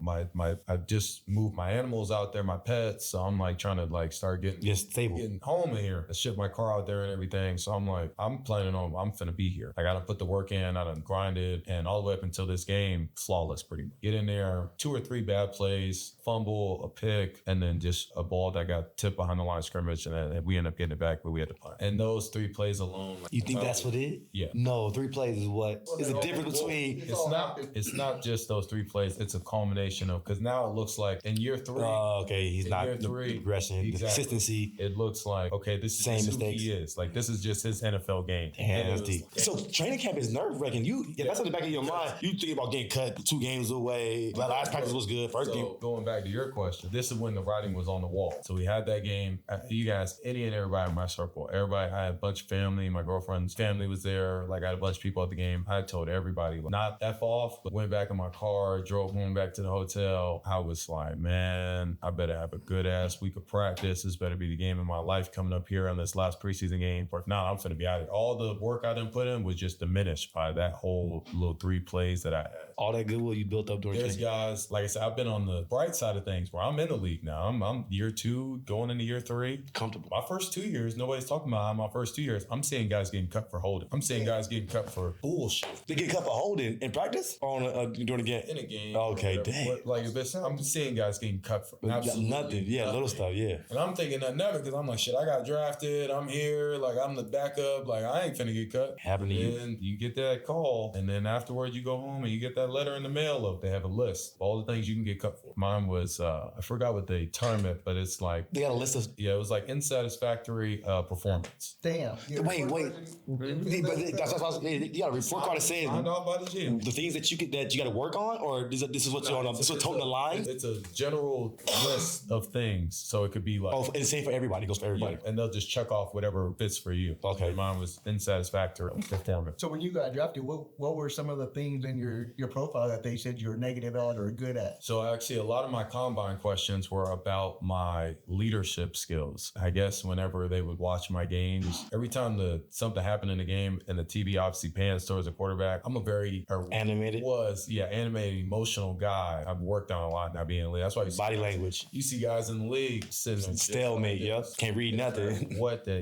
I've just moved my animals out there, my pets. So I'm like trying to like start getting home in here. I ship my car out there and everything. So I'm like, I'm planning on, I'm finna be here. I gotta put the work in, I done grinded, and all the way up until this game, flawless pretty much. Get in there, 2 or 3 bad plays, fumble, a pick, and then just a ball that got tipped behind the line of scrimmage, and then we end up getting it back, but we had to punt. And those 3 plays alone. Like, you think that's what it? Yeah. No, 3 plays is what? Is the difference between? It's not just those 3 plays. It's a culmination of, because now it looks like in year 3. Okay, he's not year 3, progression, the consistency. It looks like, okay, this is Same just mistakes. who he is. Like, this is just his NFL game. Damn, that's deep. So training camp is nerve wracking. If that's in the back of your mind, you think about getting cut 2 games away. The last practice was good. First game. Going back to your question, this is when the writing was on the wall. So we had that game. You guys, any and everybody in my circle, everybody, I had a bunch of family. My girlfriend's family was there. Like, I had a bunch of people at the game. I told everybody, like, not F off, but went back in my car, drove home back to the hotel. I was like, man, I better have a good ass week of practice. This better be the game of my life coming up here on this last preseason game. Or if not, I'm finna be out of it. All the work I didn't put in was just diminished by that whole little 3 plays that I had. All that goodwill you built up during There's training. guys, like I said, I've been on the bright side of things where I'm in the league now. I'm year 2, going into year 3. Comfortable. My first 2 years, nobody's talking about my first 2 years. I'm seeing guys getting cut for holding. I'm seeing guys getting cut for bullshit. They get cut for holding in practice or during the game? In a game. Okay, dang. Like, I'm seeing guys getting cut for absolutely nothing. Yeah, little stuff, yeah. And I'm thinking that never, because I'm like, shit, I got drafted. I'm here. Like, I'm the backup. Like, I ain't finna get cut. Happened to you. And you get that call, and then afterwards you go home and you get that letter in the mail of, they have a list of all the things you can get cut for. Mine was, I forgot what they term it, but it's like, They got a list of. yeah, it was like unsatisfactory performance. Damn. Wait. But that's what I was, you got a report card that says Signed off by the gym. the things that you got to work on, or this is what you're on. This is what toting the line. It's a general list of things, so it could be like, Oh, and it's same for everybody. It goes for everybody. and they'll just check off whatever fits for you. Okay. Mine was unsatisfactory performance. So when you got drafted, what were some of the things in your profile that they said you were negative at or good at? So actually, a lot of my combine questions were about my leadership skills. I guess whenever they would watch my games, every time something happened in the game and the TV obviously pans towards the quarterback, I'm a very Animated. animated, emotional guy. I've worked on a lot now being in the league. That's why Body language. you see guys in the league sitting Stalemate, yep. Can't read nothing.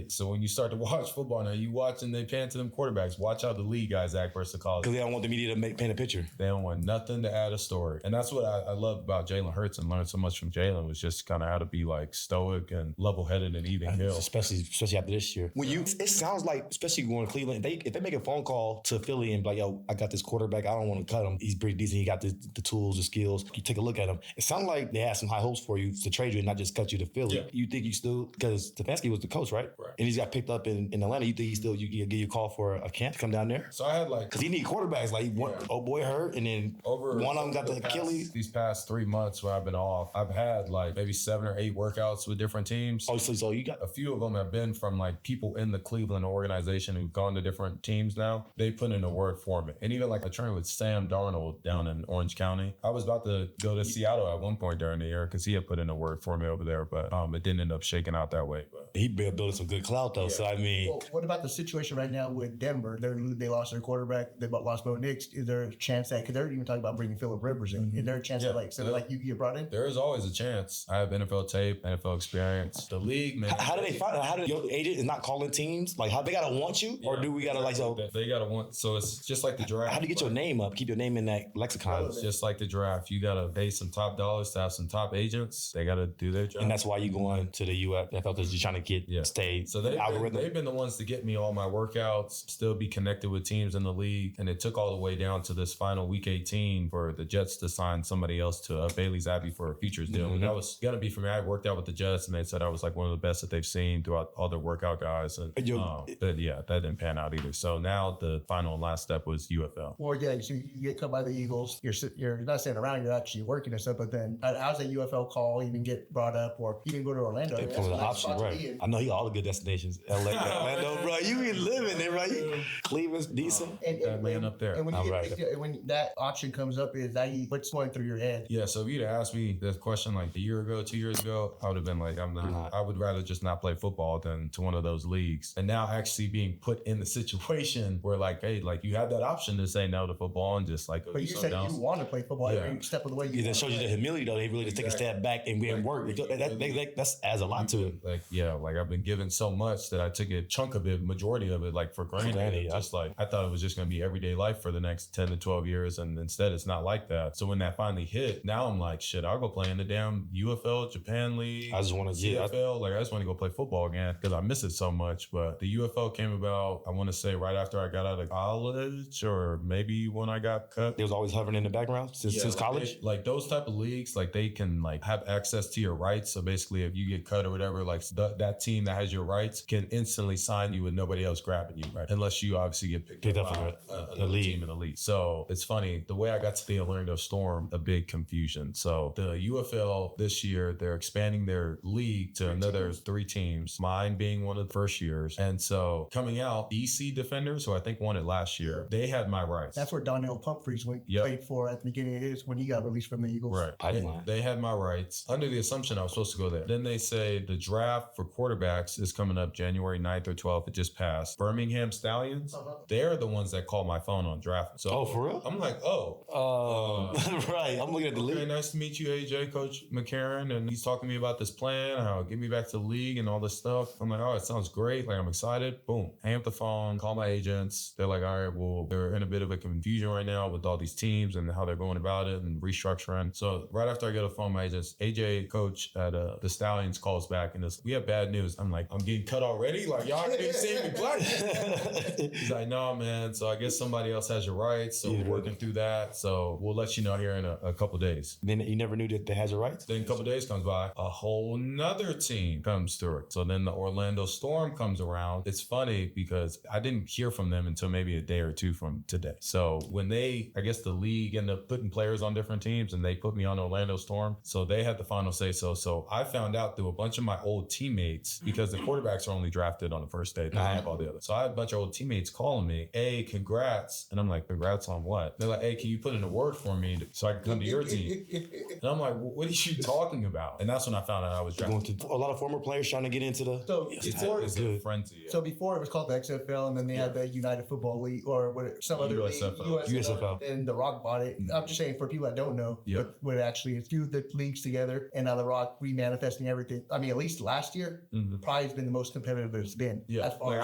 So when you start to watch football now, you watch and they pan to them quarterbacks. Watch how the league guys act versus the college. Because they don't want the media to paint a picture. They don't want nothing to add a story. And that's what I love about Jalen Hurts and learned so much from Jalen, was just kind of how to be like stoic and level-headed and even hill. Especially after this year. It sounds like, especially going to Cleveland, if they make a phone call to Philly and be like, yo, I got this quarterback, I don't want to cut him. He's pretty decent. He got the tools, the skills. You take a look at him. It sounds like they had some high hopes for you to trade you and not just cut you to Philly. Yeah. You think you still, because Stefanski was the coach, right? Right. And he's got picked up in Atlanta. You think you give you a call for a camp to come down there? So I had like, because he need quarterbacks. Like, old boy hurt, and then one of them got the Achilles. These past 3 months where I've been off, I've had like maybe 7 or 8 workouts with different teams. Oh, so you got a few of them have been from like people in the Cleveland organization who've gone to different teams now. They put in a word for me. And even like I trained with Sam Darnold down in Orange County. I was about to go to Seattle at one point during the year because he had put in a word for me over there, but it didn't end up shaking out that way. But he building some good clout though. Yeah. So I mean, well, what about the situation right now with Denver? They lost their quarterback. They lost Bo Nix. Is there a chance that, because they're even talking about bringing Phillip Rivers in? Is there a chance that you get brought in? There is always a chance. I have NFL tape, NFL experience. The league, man. How do they find? How do your agent is not calling teams? Like, how they gotta want you, or do we gotta like so? They gotta want. So it's just like the draft. How do you get your name up? Keep your name in that lexicon. It's just like the draft. You gotta pay some top dollars to have some top agents. They gotta do their job, and that's why you going to the UFL because you're trying to get stay. So they've been the ones to get me all my workouts, still be connected with teams in the league, and it took all the way down to this final week 18 for the Jets to sign somebody else to Bailey Zappi for a futures deal. And that was gonna be for me. I worked out with the Jets, and they said I was like one of the best that they've seen throughout all their workout guys. And but yeah, that didn't pan out either. So now the final and last step was UFL. Well, yeah, so you get cut by the Eagles. You're not sitting around. You're actually working and stuff. But then how's that UFL call even get brought up, or even go to Orlando? They pull the option, right? I know he got all the good destinations. LA, Orlando, bro. You be living it, right? Cleveland's decent. And man up there. And when that option comes up, is that what's going through your head? Yeah, so if you'd asked me this question like a year ago, 2 years ago, I would have been like, I would rather just not play football than to one of those leagues. And now actually being put in the situation where like, hey, like you have that option to say no to football and just like. But you said you want to play football every step of the way. That shows you the humility though. They really just take a step back and work. That adds a lot to it. Like I've been given so much that I took a chunk of it, majority of it, like for granted. Just like I thought it was just going to be everyday life for the next 10 to 12 years, and instead it's not like that. So when that finally hit, now I'm like, shit, I'll go play in the damn UFL, Japan League. I just want to UFL. Like I just want to go play football again because I miss it so much. But the UFL came about, I want to say right after I got out of college, or maybe when I got cut. It was always hovering in the background since college. Like those type of leagues, like they can like have access to your rights. So basically, if you get cut or whatever, like that team that has your rights can instantly sign you with nobody else grabbing you, right? Unless you obviously get picked up by another team in the league. So it's funny, the way I got to the Orlando Storm, a big confusion. So the UFL this year, they're expanding their league to another 3 teams, mine being one of the first years. And so coming out, DC Defenders, who I think won it last year, they had my rights. That's where Donnell Pumphrey played for at the beginning of his, when he got released from the Eagles. Right. They had my rights under the assumption I was supposed to go there. Then they say the draft for quarterbacks is coming up January 9th or 12th. It just passed. Birmingham Stallions, they're the ones that call my phone on draft. So for real? I'm like, right. I'm looking at the league. Nice to meet you, AJ, Coach McCarron. And he's talking to me about this plan, how get me back to the league and all this stuff. I'm like, oh, it sounds great. Like, I'm excited. Boom. Hang up the phone, call my agents. They're like, all right, well, they're in a bit of a confusion right now with all these teams and how they're going about it and restructuring. So right after I get a phone, my agents, AJ, coach at the Stallions, calls back and says, we have bad news. I'm like, I'm getting cut already? Like, y'all didn't see me black. He's like, no, man. So I guess somebody else has your rights. So we're working through that. So we'll let you know here in a couple days. Then you never knew that they had your rights? Then a couple days comes by, a whole nother team comes through. So then the Orlando Storm comes around. It's funny because I didn't hear from them until maybe a day or two from today. So when I guess the league ended up putting players on different teams and they put me on Orlando Storm. So they had the final say so. So I found out through a bunch of my old teammates, because the quarterbacks are only drafted on the first day. They have all the others. So I had a bunch of old teammates calling me, hey, congrats. And I'm like, congrats on what? They're like, hey, can you put in a word for me so I can come to your team? And I'm like, what are you talking about? And that's when I found out I was drafted. A lot of former players trying to get into the... So it's a frenzy. Yeah. So before it was called the XFL, and then they had the United Football League, or some other USFL. And The Rock bought it. I'm just saying, for people that don't know, what actually is few the leagues together, and now The Rock remanifesting everything. I mean, at least last year, probably has been the most competitive it's been. Yeah, like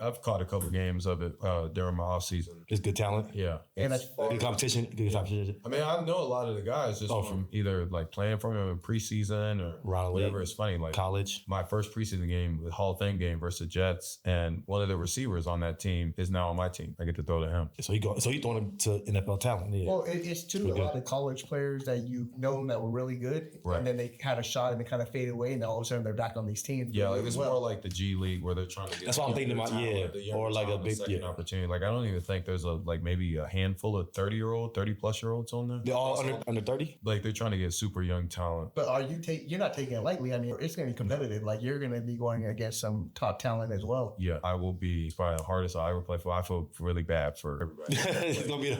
I've caught a couple games of it during my off season. It's good talent. Yeah, and that's good competition. Good competition. I mean, I know a lot of the guys just from either like playing from them in preseason or whatever. It's funny, like college. My first preseason game, the Hall of Fame game versus the Jets, and one of the receivers on that team is now on my team. I get to throw to him. So he throwing him to NFL talent. Yeah. Well, it's too a lot of college players that you know that were really good, and then they had a shot and they kind of faded away, and then all of a sudden they're back on these teams. Yeah, like it's more like the G League where they're trying to get. That's what I'm thinking about. Or like a big opportunity. Like I don't even think there's maybe a handful of 30-plus-year-olds on there. They're all under 30. Like they're trying to get super young talent. But you're not taking it lightly. I mean, it's going to be competitive. Like you're going to be going against some top talent as well. Yeah, I will be probably the hardest I ever play for. I feel really bad for everybody. It's gonna be you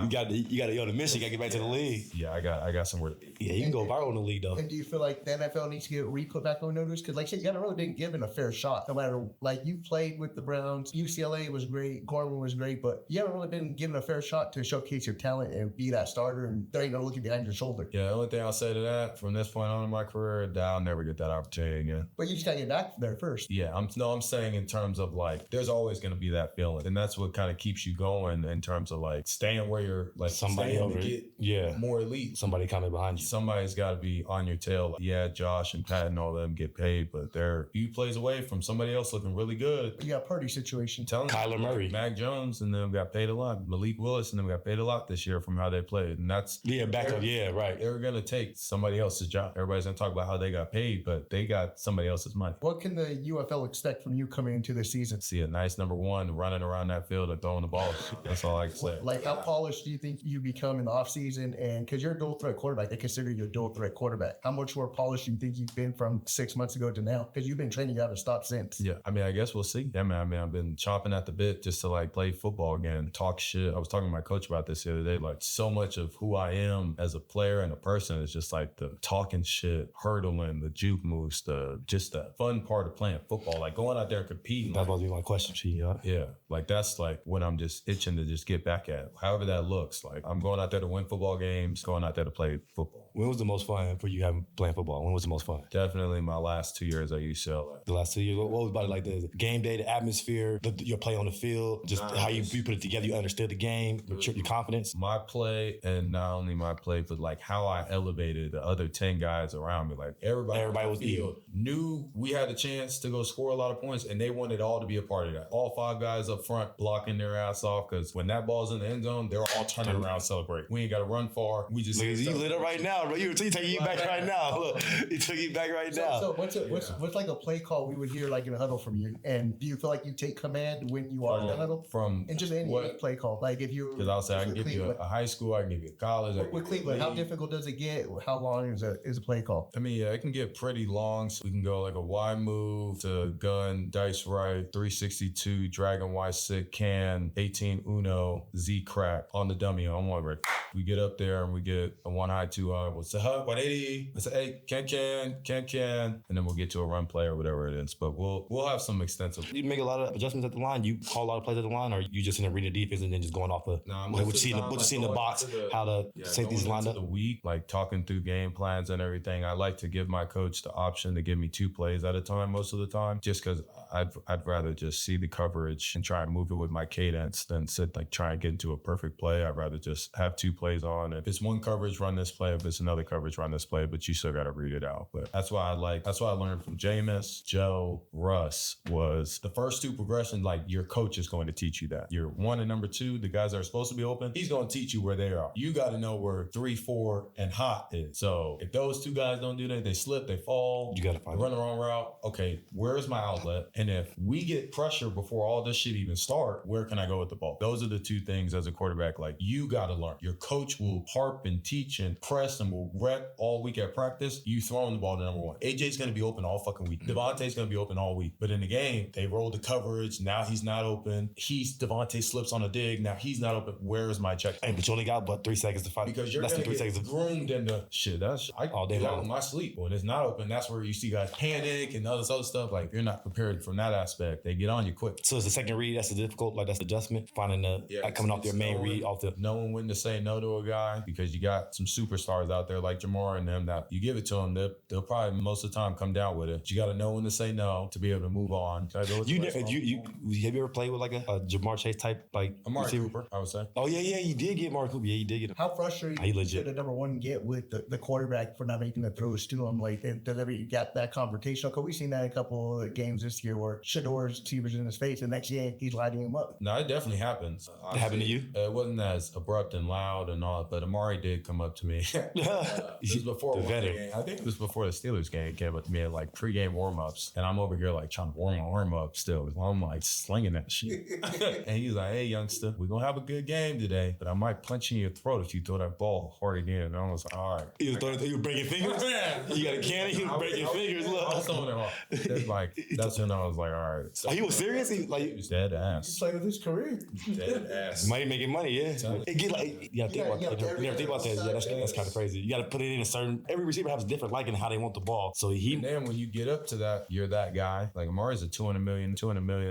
got to go to mission. You got to get back to the league. Yeah, I got somewhere to be. Yeah, you can go viral in the league though. And do you feel like the NFL needs to get put back on notice? Because like I said, you haven't really been given a fair shot. No matter, like you played with the Browns, UCLA was great, Gorman was great, but you haven't really been given a fair shot to showcase your talent and be that starter, and they're even looking behind your shoulder. Yeah, the only thing I'll say to that, from this point on in my career, I'll never get that opportunity again. But you just gotta get back there first. Yeah, I'm saying in terms of like, there's always going to be that feeling, and that's what kind of keeps you going in terms of like staying where you're like somebody over to get more elite. Somebody coming behind you. Somebody's got to be on your tail. Like, yeah, Josh and Pat and all of them get paid, but they're a few plays away from somebody else looking really good. You got Purdy situation. Kyler Murray, Mac Jones, and them got paid a lot. Malik Willis and them got paid a lot this year from how they played, and that's right. They're gonna take somebody else's job. Everybody's gonna talk about how they got paid, but they got somebody else's money. What can the UFL expect from you coming into the season? See a nice number one running around that field and throwing the ball. That's all I can say. Like how polished do you think you become in the offseason? And because you're a dual threat quarterback, they consider you a dual threat quarterback. How much more polished do you think you've been from 6 months ago to now? Because you've been training, you haven't stopped since. Yeah, I mean, I guess we'll see. Yeah, man. I mean, I've been chomping at the bit just to like play football again, talk shit. I was talking to my coach about this the other day. Like, so much of who I am as a player and a person is just like the talking shit, hurdling, the juke moves, just the fun part of playing football. Like going out there and competing. That's about to be my question to you. Yeah. Like that's like when I'm just itching to just get back at. However that looks. Like I'm going out there to win football games, going out there to play football. When was the most fun for you having playing football? When was the most fun? Definitely my last 2 years at UCLA. The last 2 years? What was about it, like the game day, the atmosphere, your play on the field, just how you put it together, you understood the game, your confidence? My play, and not only my play, but like how I elevated the other 10 guys around me. Like everybody was field knew we had a chance to go score a lot of points, and they wanted all to be a part of that. All 5 guys up front blocking their ass off, because when that ball's in the end zone, they're all turning around celebrating. We ain't got to run far. We just you lit up right now, bro. You taking you back right now. Look, he took you back right now. So what's like a play call we would hear like in a huddle from you? And do you feel like you take command when you are in the huddle? And just any play call, like if you, because I'll say I can give you a high school, I can give you a college. With Cleveland, how difficult does it get? How long is a play call? I mean, yeah, it can get pretty long. So we can go like a Y move to gun, dice right, 362, dragon Y sick, can, 18 Uno, Z crack on the dummy on one right. We get up there and we get a 1 high, 2 high. What's the hut? 180. It's a 8. Can. And then we'll get to a run play or whatever it is. But we'll have some extensive. You make a lot of adjustments at the line. You call a lot of plays at the line, or you just in a reading the defense and then just going off of what you see in the box, how the safeties lined up. The week, like talking through game plans and everything. I like to give my coach the option to give me 2 plays at a time most of the time, just because I'd rather just see the coverage and try and move it with my cadence than try and get into a perfect play. I'd rather just have 2 plays on. If it's one coverage, run this play. If it's another coverage, run this play. But you still got to read it out. But that's why I learned from Jameis, Joe, Russ was the first 2 progressions. Like your coach is going to teach you that. Your 1 and number 2, the guys that are supposed to be open, he's going to teach you where they are. You got to know where 3, 4, and hot is. So if those 2 guys don't do that, they slip, they fall. You got to run the wrong route. Okay, where's my outlet? And if we get pressure before all this shit even start, where can I go with the ball? Those are the 2 things as a quarterback. Like you got to learn. Your coach will harp and teach and press and will rep all week at practice. You throwing the ball to number 1. AJ's going to be open all fucking week. Devontae's going to be open all week. But in the game, they roll the coverage. Now he's not open. Devontae slips on a dig. Now he's not open. Where is my check? Hey, but you only got but 3 seconds to fight. Because you're going to get groomed into shit. I all day long in my sleep. When it's not open, that's where you see guys panic and all this other stuff. Like, if you're not prepared from that aspect, they get on you quick. So it's the second read that's the difficult, like that's the adjustment, finding coming off their main read off the. Knowing when to say no to a guy, because you got some superstars out there like Jamar and them that you give it to them, they'll probably most of the time come down with it. But you got to know when to say no to be able to move on. Have you ever played with like a Jamar Chase type like Amari Cooper, I would say. Oh yeah, you did get Amari Cooper. Yeah, you did get him. How frustrating did the number 1 get with the quarterback for not making the throws to him? Like, does ever you got that confrontational? Because we've seen that in a couple of games this year where Shador's receivers in his face, and next game he's lighting him up. No, it definitely happens. It happened to you? It wasn't as abrupt and loud and all, but Amari did come up to me. It was before the game. I think it was before the Steelers game. He came up to me at like pregame warm-ups, and I'm over here like trying to warm my arm up still. I'm like slinging that shit. And he's like, "Hey, youngster, we're gonna have a good game today, but I might punch you in your throat if you throw that ball hard again." And I was like, "All right." You break your fingers? You got a cannon? You break your fingers? Look. I was throwing it off. That's when I was like, "All right." So, he was serious? He was dead ass. He's playing with his career. Dead ass. Money making money, yeah. It get like you never think about that. Yeah, that's kind of crazy. You got to put it in a certain. Every receiver has a different liking how they want the ball. So and then when you get up to that, you're that guy. Like Amari's a 200 million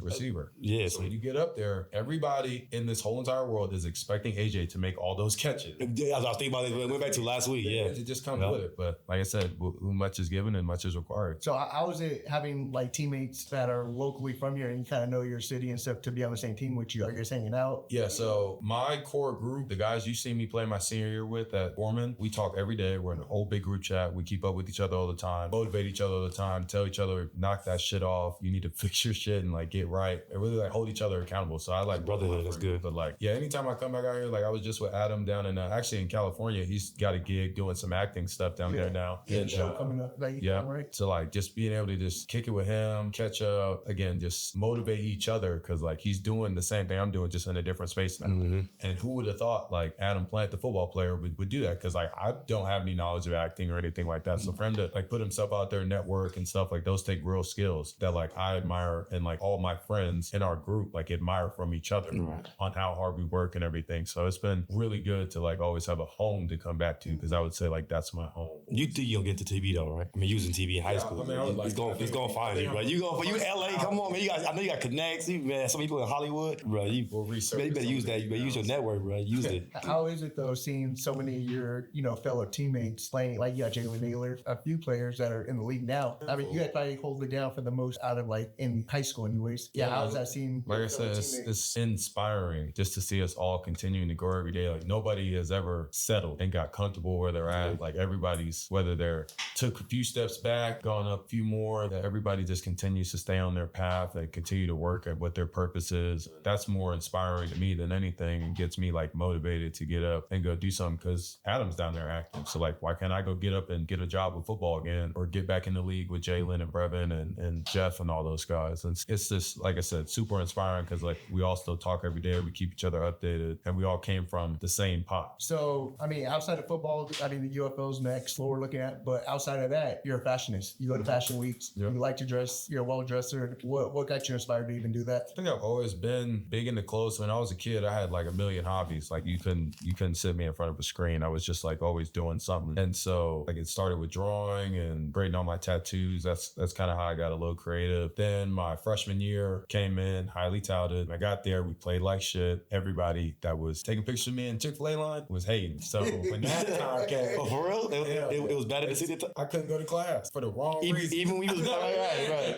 receiver. Yeah. So when you get up there, everybody in this whole entire world is expecting AJ to make all those catches. Yeah, I was thinking about it. We went back to last week. Yeah, it just comes with it. But like I said, much is given and much is required. So how is it having like teammates that are locally from here and you kind of know your city and stuff to be on the same team with you? Are you just hanging out? Yeah. So my core group, the guys you see me play my senior year with at Gorman, we talk every day. We're in a whole big group chat. We keep up with each other all the time, motivate each other all the time, tell each other, knock that shit off. You need to fix your shit and like get right. And really like hold each other accountable. So I like brotherhood. That's good. But like, yeah, anytime I come back out here, like I was just with Adam down in actually in California. He's got a gig doing some acting stuff down there now. And show coming up. Right. So like just being able to just kick it with him, catch up, again, just motivate each other because like he's doing the same thing I'm doing, just in a different space now. Mm-hmm. And who would have thought like Adam Plant, the football player, would do that? Because like I don't have any knowledge of acting or anything like that. So for him to like put himself out there, network and stuff like those take real skills that like I admire and like all my friends in our group like admire from each other on how hard we work work and everything. So it's been really good to like always have a home to come back to, because I would say like that's my home. You think you'll get to TV though, right? I mean, using TV in high school. I mean, I would like, it's gonna find you, bro. You LA, come on, man. I know you got connects. Man, some people in Hollywood, bro. You better use that. You better use your network, bro. Use it. How is it though, seeing so many of your, fellow teammates playing, like you got Jalen Naylor, a few players that are in the league now? I mean, you guys probably hold it down for the most out of like in high school anyways. Yeah, how's that seem? Like I said, it's inspiring just to see us all continuing to grow every day. Like nobody has ever settled and got comfortable where they're at. Like everybody's, whether they're took a few steps back, gone up a few more, that everybody just continues to stay on their path and continue to work at what their purpose is. That's more inspiring to me than anything, and gets me like motivated to get up and go do something, because Adam's down there active. So like, why can't I go get up and get a job with football again, or get back in the league with Jalen and Brevin and Jeff and all those guys? And it's just, like I said, super inspiring, because like we all still talk every day, we keep each other updated, and we all came from the same pot. So, I mean, outside of football, I mean, the UFL's next, what we're looking at, but outside of that, you're a fashionist. You go to fashion weeks, you like to dress, you're a well-dresser. What got you inspired to even do that? I think I've always been big into clothes. When I was a kid, I had like a million hobbies. Like you couldn't sit me in front of a screen. I was just like always doing something. And so like it started with drawing and braiding all my tattoos. That's kind of how I got a little creative. Then my freshman year came in, highly touted. I got there, we played like shit. Everybody that was taking pictures of me in Chick-fil-A line was hating. So when that time came, oh, for real? It was better to see the I couldn't go to class for the wrong reason. Even when you was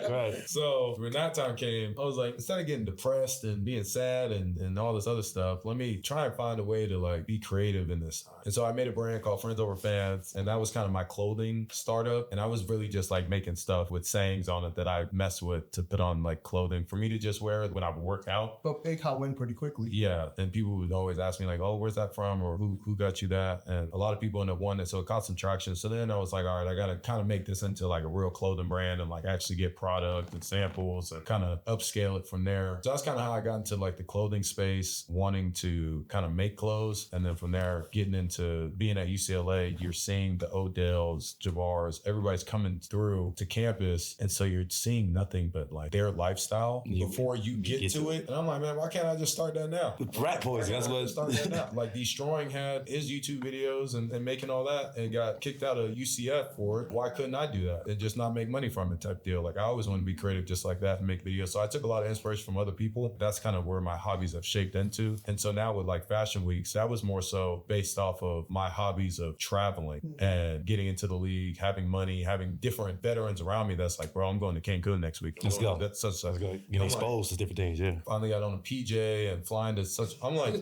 right. So when that time came, I was like, instead of getting depressed and being sad and all this other stuff, let me try and find a way to like be creative in this. And so I made a brand called Friends Over Fans, and that was kind of my clothing startup. And I was really just like making stuff with sayings on it that I mess with to put on like clothing for me to just wear when I would work out. But big hot win pretty quickly. Yeah. And people would always ask me like, oh, where's that from? Or who got you that? And a lot of people end up wanting it. So it caught some traction. So then I was like, all right, I got to kind of make this into like a real clothing brand and like actually get product and samples and kind of upscale it from there. So that's kind of how I got into like the clothing space, wanting to kind of make clothes. And then from there, getting into being at UCLA, you're seeing the Odells, Jabars, everybody's coming through to campus. And so you're seeing nothing but like their lifestyle before you get to it. And I'm like, man, why can't I just start that now? Rat poison, that's what start that now. Like Destroying had his YouTube videos and making all that and got kicked out of UCF for it. Why couldn't I do that and just not make money from it type deal? Like I always want to be creative just like that and make videos. So I took a lot of inspiration from other people. That's kind of where my hobbies have shaped into. And so now with like fashion weeks, that was more so based off of my hobbies of traveling and getting into the league, having money, having different veterans around me. That's like, bro, I'm going to Cancun next week. Let's go. That's such getting exposed to different things. Yeah. Finally got on a PJ and flying to such. I'm like,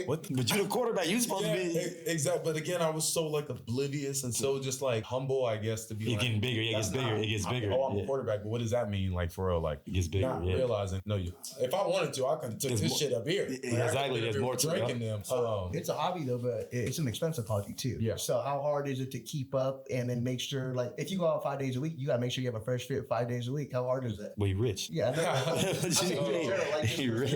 what? But you're the quarterback. You supposed to be exactly. But again, I was so like oblivious and so just like humble, I guess, to be. You're like, getting bigger. It gets bigger. It gets bigger. I'm a quarterback, but what does that mean? Like for real, like it gets bigger. Not realizing, no, if I wanted to, I could have took this shit up here. Like, exactly. There's more to drinking them. It's a hobby though, but it's an expensive hobby too. Yeah. So how hard is it to keep up and then make sure, like, if you go out 5 days a week, you gotta make sure you have a fresh fit 5 days a week. How hard is that? Well, you're rich. Yeah. You're rich.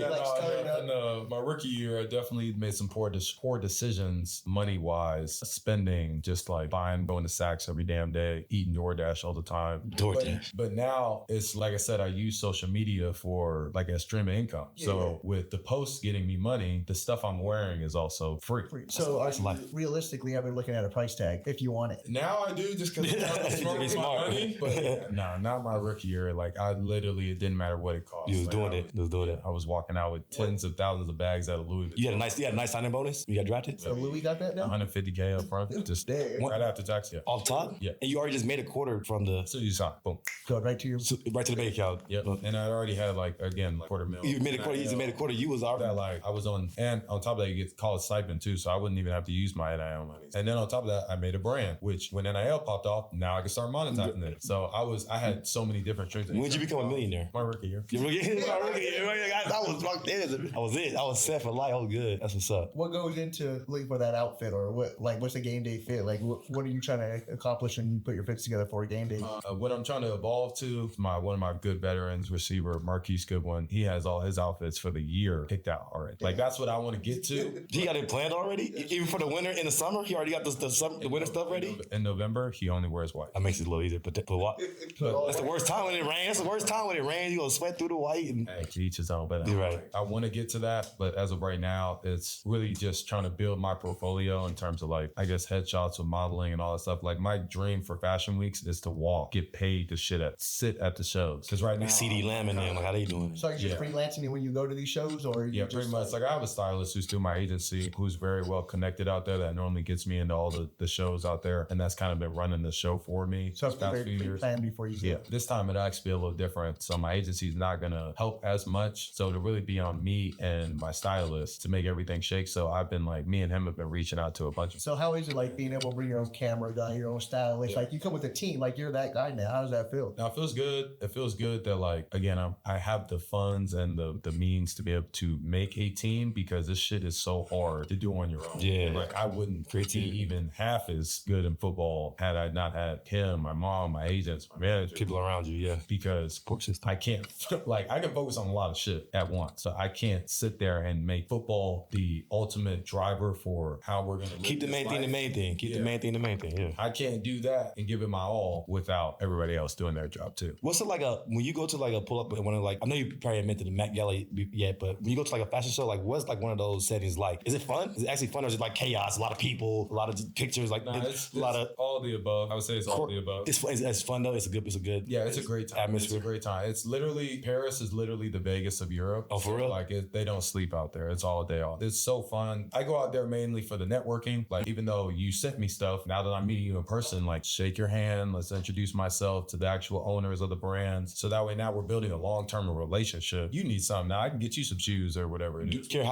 My rookie year, I definitely made some poor decisions, money wise, spending, just like going to Saks every damn day, eating DoorDash all the time. DoorDash. But now it's like I said, I use social media for like a stream of income. Yeah. So with the posts getting me money, the stuff I'm wearing is also free. So realistically, I've been looking at a price tag if you want it. Now I do, just because I'm smart. Money, but no, not my rookie year. Like I literally, it didn't matter what it cost. You was doing it. I was walking out with tens of thousands of bags out of Louis. You had a nice signing bonus? You got drafted? So Louis got that now? $150K up front. Just right after tax. Yeah. Off top? Yeah. And you already just made a quarter from the... So you sign. Boom. Go right to the bank account. Yep. And I already had like $250,000. You made a quarter. You made a quarter. You was already... I was on... And on top of that, you get college stipend too. So I wouldn't even have to use my NIL money. And then on top of that, I made a brand, which when NIL popped off, now I can start monetizing it. So I had so many different strings. When did you become a millionaire? My rookie year. Your rookie year? My rookie year. I was locked in. I was it. I was set for life. I was good. That's what's up. What goes into looking for that outfit, or what's the game day fit? Like, what are you trying to accomplish when you put your fits together for a game day? What I'm trying to evolve to, one of my good veterans, receiver, Marquise Goodwin, he has all his outfits for the year picked out already. Like, that's what I want to get to. He got it planned already? Even for the winter in the summer? He already got the winter stuff ready? In November, he only wears white. That makes it a little easier. But what? That's the worst time when it rains. That's the worst time when it rains. You gonna sweat through the white. Hey, to each his own. But you're right. I want to get to that. that. But as of right now, it's really just trying to build my portfolio in terms of like, I guess, headshots with modeling and all that stuff. Like my dream for fashion weeks is to get paid to sit at the shows. Cause right now, CD Lamb and them, like how they doing? So you're just freelancing when you go to these shows, or yeah, pretty much. Like I have a stylist who's through my agency, who's very well connected out there, that normally gets me into all the shows out there, and that's kind of been running the show for me. So it's past few years. Planned before you. Yeah, this time it actually be a little different. So my agency is not gonna help as much. So to really be on me and my stylist to make everything shake. So I've been like, me and him have been reaching out to a bunch of. So how is it like being able to bring your own camera guy, your own stylist? Yeah. Like you come with a team, like you're that guy now. How does that feel? Now it feels good. It feels good that like, again, I have the funds and the means to be able to make a team, because this shit is so hard to do on your own. Yeah. Like I wouldn't be even half as good in football had I not had him, my mom, my agents, my manager. People around you, yeah. Because I can't, like I can focus on a lot of shit at once. So I can't sit there and make football the ultimate driver for how we're going to keep the main thing the main thing. Keep the main thing the main thing, yeah. I can't do that and give it my all without everybody else doing their job too. What's it like when you go to like a pull up, one of like, I know you probably haven't been to the Met Gala yet, but when you go to like a fashion show, like what's like one of those settings like? Is it fun? Is it actually fun, or is it like chaos? A lot of people, a lot of pictures, like it's a lot of all of the above. I would say it's all of the above. It's fun though. It's a good. Yeah, it's a great time. Atmosphere. It's a great time. It's literally, Paris is literally the Vegas of Europe. Oh, for real? Like they don't sleep out there. It's all day off. It's so fun. I go out there mainly for the networking. Like even though you sent me stuff, now that I'm meeting you in person, like shake your hand. Let's introduce myself to the actual owners of the brands. So that way now we're building a long-term relationship. You need something. Now I can get you some shoes or whatever it is. Do you care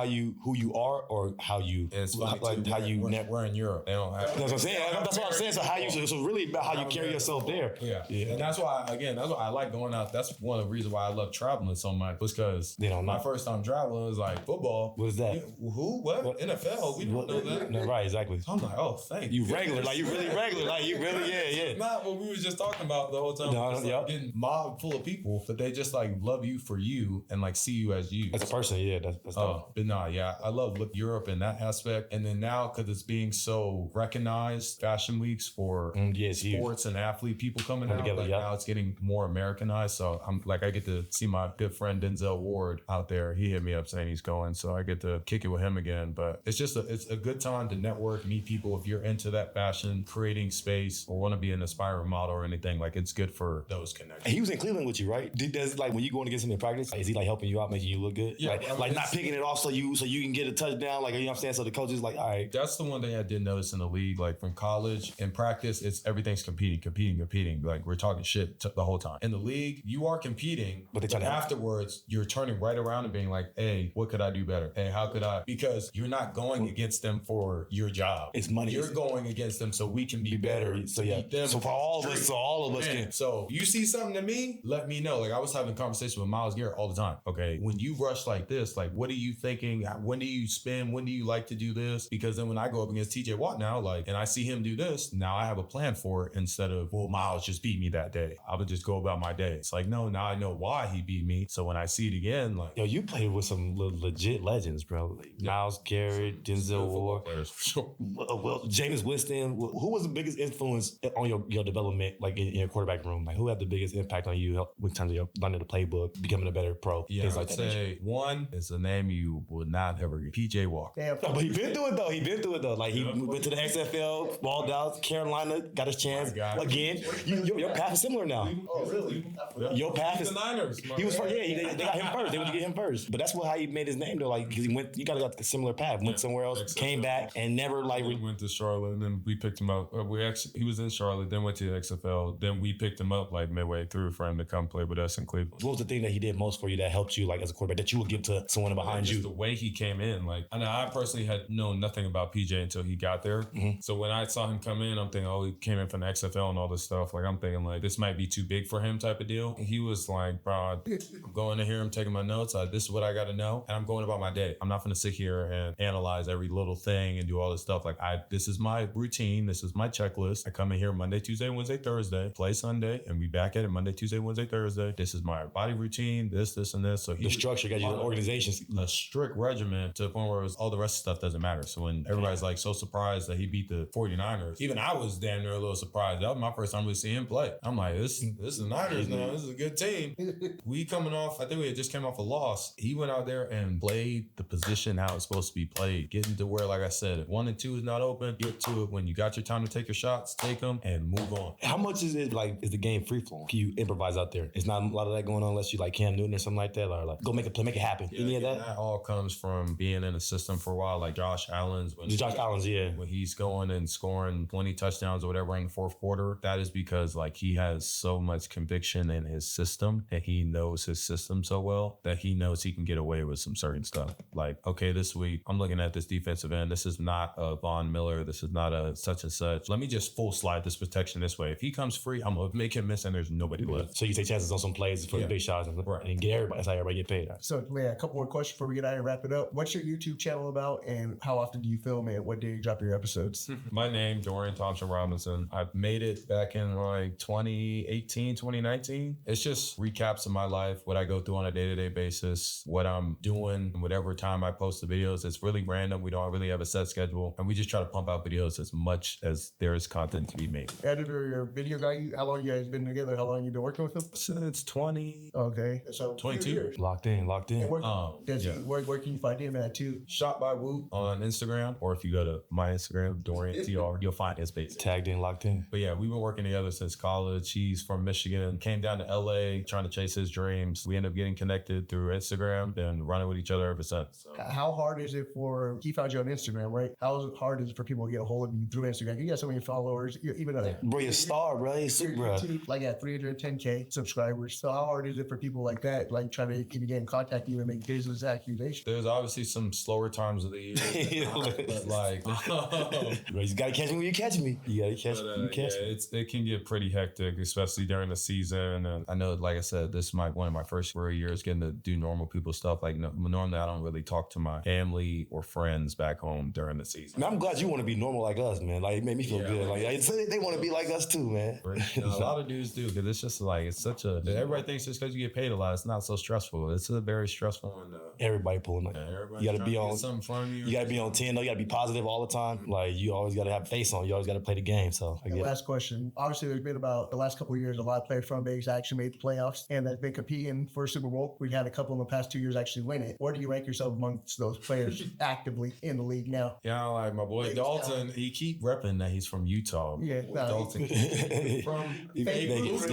who you are or how you, it's like how you we're in Europe. They don't have. That's what I'm saying. That's what I'm saying. So how you, so really about how you carry yourself there. Yeah. And that's why I like going out. That's one of the reasons why I love traveling so much, was because my first time traveling was like football. What is that? Who? What? NFL? We don't know that. No, right, exactly. So I'm like, oh, thank you. You regular, like you really regular, like you really, yeah. Not what we was just talking about the whole time. Getting mobbed full of people, but they just like love you for you and like see you as you. As a person, yeah, that's dope. But I love Europe in that aspect. And then now, because it's being so recognized, fashion weeks for sports and athlete people coming out, together, now it's getting more Americanized. So I'm like, I get to see my good friend Denzel Ward out there. He hit me up saying he's going, so I get to kick it with him again. But it's just it's a good time to network, meet people. If you're into that fashion, creating space, or want to be an aspiring model or anything, like it's good for those connections. He was in Cleveland with you, right? Does like when you going against him in practice, is he like helping you out, making you look good? Yeah, like not picking it off so you can get a touchdown, like, you know what I'm saying? So the coach is like, all right. That's the one thing I did notice in the league, like from college. In practice, it's everything's competing. Like we're talking shit the whole time. In the league, you are competing, but afterwards you're turning right around and being like, hey, what could I do better? Hey, how could I? Because you're not going against them for your job. It's money. You're going against them so we can be better. So yeah. So for all of us can. So you see something to me, let me know. Like I was having a conversation with Myles Garrett all the time. Okay, when you rush like this, like what are you thinking? When do you spin? When do you like to do this? Because then when I go up against TJ Watt now, like, and I see him do this, now I have a plan for it instead of, well, Myles just beat me that day. I would just go about my day. It's like, no, now I know why he beat me. So when I see it again, like, yo, you played with some legit legends, bro. Like Myles Garrett, Denzel Ward, players for sure. Well, Jameis Winston. Who was the biggest influence on your development, like in your quarterback room? Like who had the biggest impact on you in terms of your learning the playbook, becoming a better pro? Yeah, I'd say one is a name you would not ever get. PJ Walker. Damn. But he been through it though. Like he went to the XFL, balled out. Carolina got his chance again. Your path is similar now. Oh, really? Your path is the Niners. He was first. Yeah, they got him first. They wanted to get him first. But that's how he made his name though. Like because he went, you got a similar path. Went somewhere else, XFL. Came back, and never like went to Charlotte, and then we picked him up. He was in Charlotte, then went to the XFL, then we picked him up like midway through for him to come play with us in Cleveland. What was the thing that he did most for you that helped you like as a quarterback that you would give to someone behind you? The way he came in, like, and I personally had known nothing about PJ until he got there. Mm-hmm. So when I saw him come in, I'm thinking, oh, he came in from the XFL and all this stuff. Like I'm thinking like this might be too big for him type of deal. And he was like, bro, I'm going to hear him taking my notes. This is what I got to know, and I'm going about my day. I'm not going to sit here and analyze every little thing and do all this stuff. Like this is my routine. This is my checklist. I come in here Monday, Tuesday, Wednesday, Thursday, play Sunday, and we back at it Monday, Tuesday, Wednesday, Thursday. This is my body routine. This, and this. So the structure got you the organization, a strict regimen to the point where all the rest of stuff doesn't matter. So when everybody's like so surprised that he beat the 49ers, even I was damn near a little surprised. That was my first time really seeing him play. I'm like, this is the Niners now. This is a good team. We coming off, I think we had just came off a loss. He went out there and and play the position how it's supposed to be played. Getting to where, like I said, if 1 and 2 is not open, get to it when you got your time to take your shots, take them, and move on. How much is it like? Is the game free flowing? Can you improvise out there? It's not a lot of that going on unless you like Cam Newton or something like that, or like go make a play, make it happen. Any of that? That all comes from being in the system for a while, like Josh Allen's. When he's going and scoring 20 touchdowns or whatever in the fourth quarter, that is because like he has so much conviction in his system and he knows his system so well that he knows he can get away with some certain stuff. Like, okay, this week I'm looking at this defensive end. This is not a Von Miller. This is not a such and such. Let me just full slide this protection this way. If he comes free, I'm gonna make him miss and there's nobody left. So you take chances on some plays for the big shots and get everybody. That's how everybody get paid. So yeah, a couple more questions before we get out and wrap it up. What's your YouTube channel about, and how often do you film it? What day you drop your episodes? My name, Dorian Thompson-Robinson. I've made it back in like 2018, 2019. It's just recaps of my life, what I go through on a day-to-day basis, what I'm doing, whatever time I post the videos. It's really random. We don't really have a set schedule, and we just try to pump out videos as much as there is content to be made. Editor, your video guy, how long you guys been together? How long you been working with him? Since 20. Okay, so 22 years. Locked in. Where can you find him at too? Shot by Woo on Instagram, or if you go to my Instagram, Dorian TR, you'll find his page. Tagged in, locked in. But yeah, we've been working together since college. He's from Michigan, came down to LA trying to chase his dreams. We ended up getting connected through Instagram and running with each other ever since. So. How hard is it for, he found you on Instagram, right? How hard is it for people to get a hold of you through Instagram? You got so many followers, even bro, you're a star, bro. You're super, bro. Like at 310K subscribers. So how hard is it for people like that, like trying to get in contact you and make business accusations? There's obviously some slower times of the year, but like, you gotta catch me when you catch me. You gotta catch me. It can get pretty hectic, especially during the season. And I know, like I said, this is one of my first 4 years getting to do normal people stuff. Like normally, I don't really talk to my family or friends back home during the season. Man, I'm glad you want to be normal like us, man. Like it made me feel good. Like they want to be like us too, man. A lot of dudes do, because it's just like everybody thinks just because you get paid a lot, it's not so stressful. It's a very stressful one. Everybody pulling like you gotta be on something from you. You gotta be on 10 though. You gotta be positive all the time. Like you always gotta have face on. You always gotta play the game. So last question. Obviously, there's been about the last couple of years, a lot of players from Vegas actually made the playoffs and that's been competing for Super Bowl. We had a couple in the past 2 years actually win it. Where do you rank yourself amongst those players actively in the league now? Yeah, like my boy Dalton, he keep repping that he's from Utah. Yeah, Dalton from Vegas.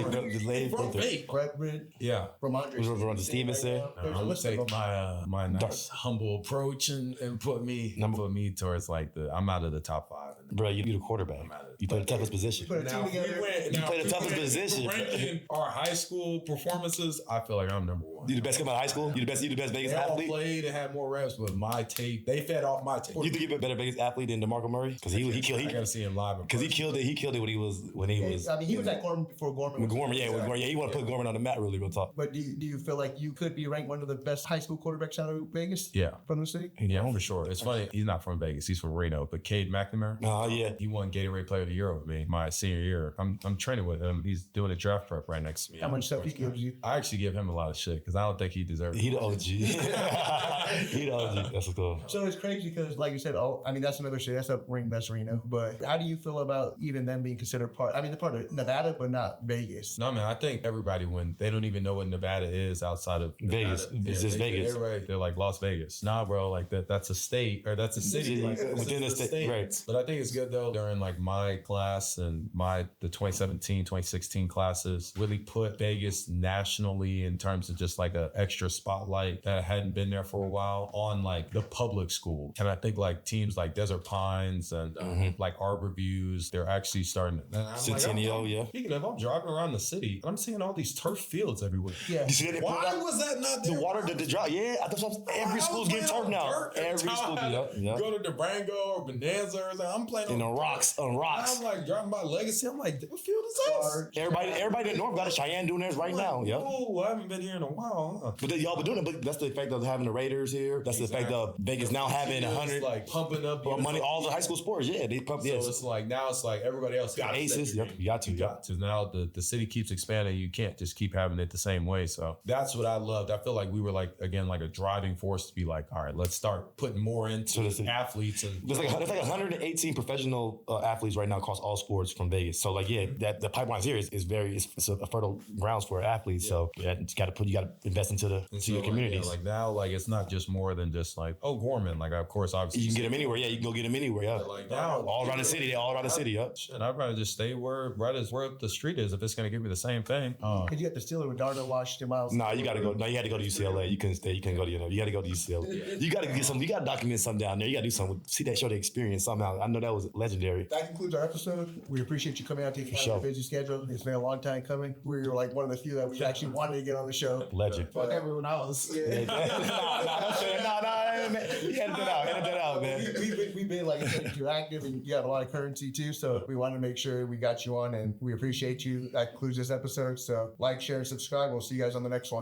Redmond. Yeah, from Andre. From Stevenson. I'm gonna take my nice humble approach and put me towards like I'm out of the top 5. Bro, you the quarterback. You play the toughest position. You play the toughest position. Ranking our high school performances, I feel like I'm number 1. You the best coming out of high school? You the best Vegas athlete? They all played and had more reps, but my tape, they fed off my tape. You think you're a better Vegas athlete than DeMarco Murray? Because he killed. I gotta see him live. Because he killed it. He killed it when he was. I mean, he was at Gorman before Gorman. With Gorman, he want to put Gorman on the map. Really, real talk. But do you feel like you could be ranked one of the best high school quarterbacks out of Vegas? Yeah, from the city. Yeah, for sure. It's funny. He's not from Vegas. He's from Reno. But Cade McNamara. Oh yeah, he won Gatorade Player of the Year with me my senior year. I'm training with him. He's doing a draft prep right next to me. How much stuff he gives you? I actually give him a lot of shit because I don't think he deserves it. He the OG. He the OG. That's cool. So it's crazy because, like you said, that's another city. That's a ring best Reno. But how do you feel about even them being considered part? I mean, they're part of Nevada, but not Vegas. No, man. I think everybody, when they don't even know what Nevada is outside of Vegas, it's just Vegas. They're like Las Vegas. Nah, bro. Like that's a state or that's a city within the state. Right. But I think it's good though. During like my class and the 2017, 2016 classes, really put Vegas nationally in terms of just like a extra spotlight that hadn't been there for a while on like the public school. And I think like teams like Desert Pines and like Arbor Views, they're actually starting to. Centennial, yeah. Speaking of, I'm driving around the city, I'm seeing all these turf fields everywhere. Yeah. Why was that not there? The water, the drought. Yeah, I thought every school's getting turf now. Every school, yeah. Go to Durango or Bonanza or something. I'm playing on rocks. I'm like driving by Legacy. I'm like, what field is this? Everybody in North got a Cheyenne doing theirs right now. Yeah. Oh, I haven't been here in a while. Huh? But y'all been doing it. But that's the effect of having the Raiders here. That's the effect of Vegas now having 100 like pumping up money. All the high school sports, yeah, they pump. So it's like now it's like everybody else got aces. Yep, you got to. Now the city keeps expanding. You can't just keep having it the same way. So that's what I loved. I feel like we were like again like a driving force to be like, all right, let's start putting more into athletes. And there's like 118 professional athletes right now across all sports from Vegas. So like, yeah, that the pipelines here is very it's a fertile grounds for athletes. So yeah, you got to invest into your communities. Like now, like it's not just more than just like Gorman. Like of course, obviously you can get them anywhere. Yeah, you can go get them anywhere. Yeah, like now all around the city. Yep. Shit, I'd rather just stay where the street is if it's gonna give me the same thing. Cause you got the Steelers with Darnell Washington, Miles. Nah, you gotta go. No, you had to go to UCLA. You couldn't stay. You couldn't go to You got to go to UCLA. You got to get some. You got to document something down there. You got to do something. Show the experience somehow. I know that was legendary. That concludes our episode. We appreciate you coming out, taking out your busy schedule. It's been a long time coming. We were like one of the few that we actually wanted to get on the show. Legend. Fuck everyone else. No, edit that out, man. We've been like interactive, and you have a lot of currency too. So we wanted to make sure we got you on, and we appreciate you. That concludes this episode. So like, share, and subscribe. We'll see you guys on the next one.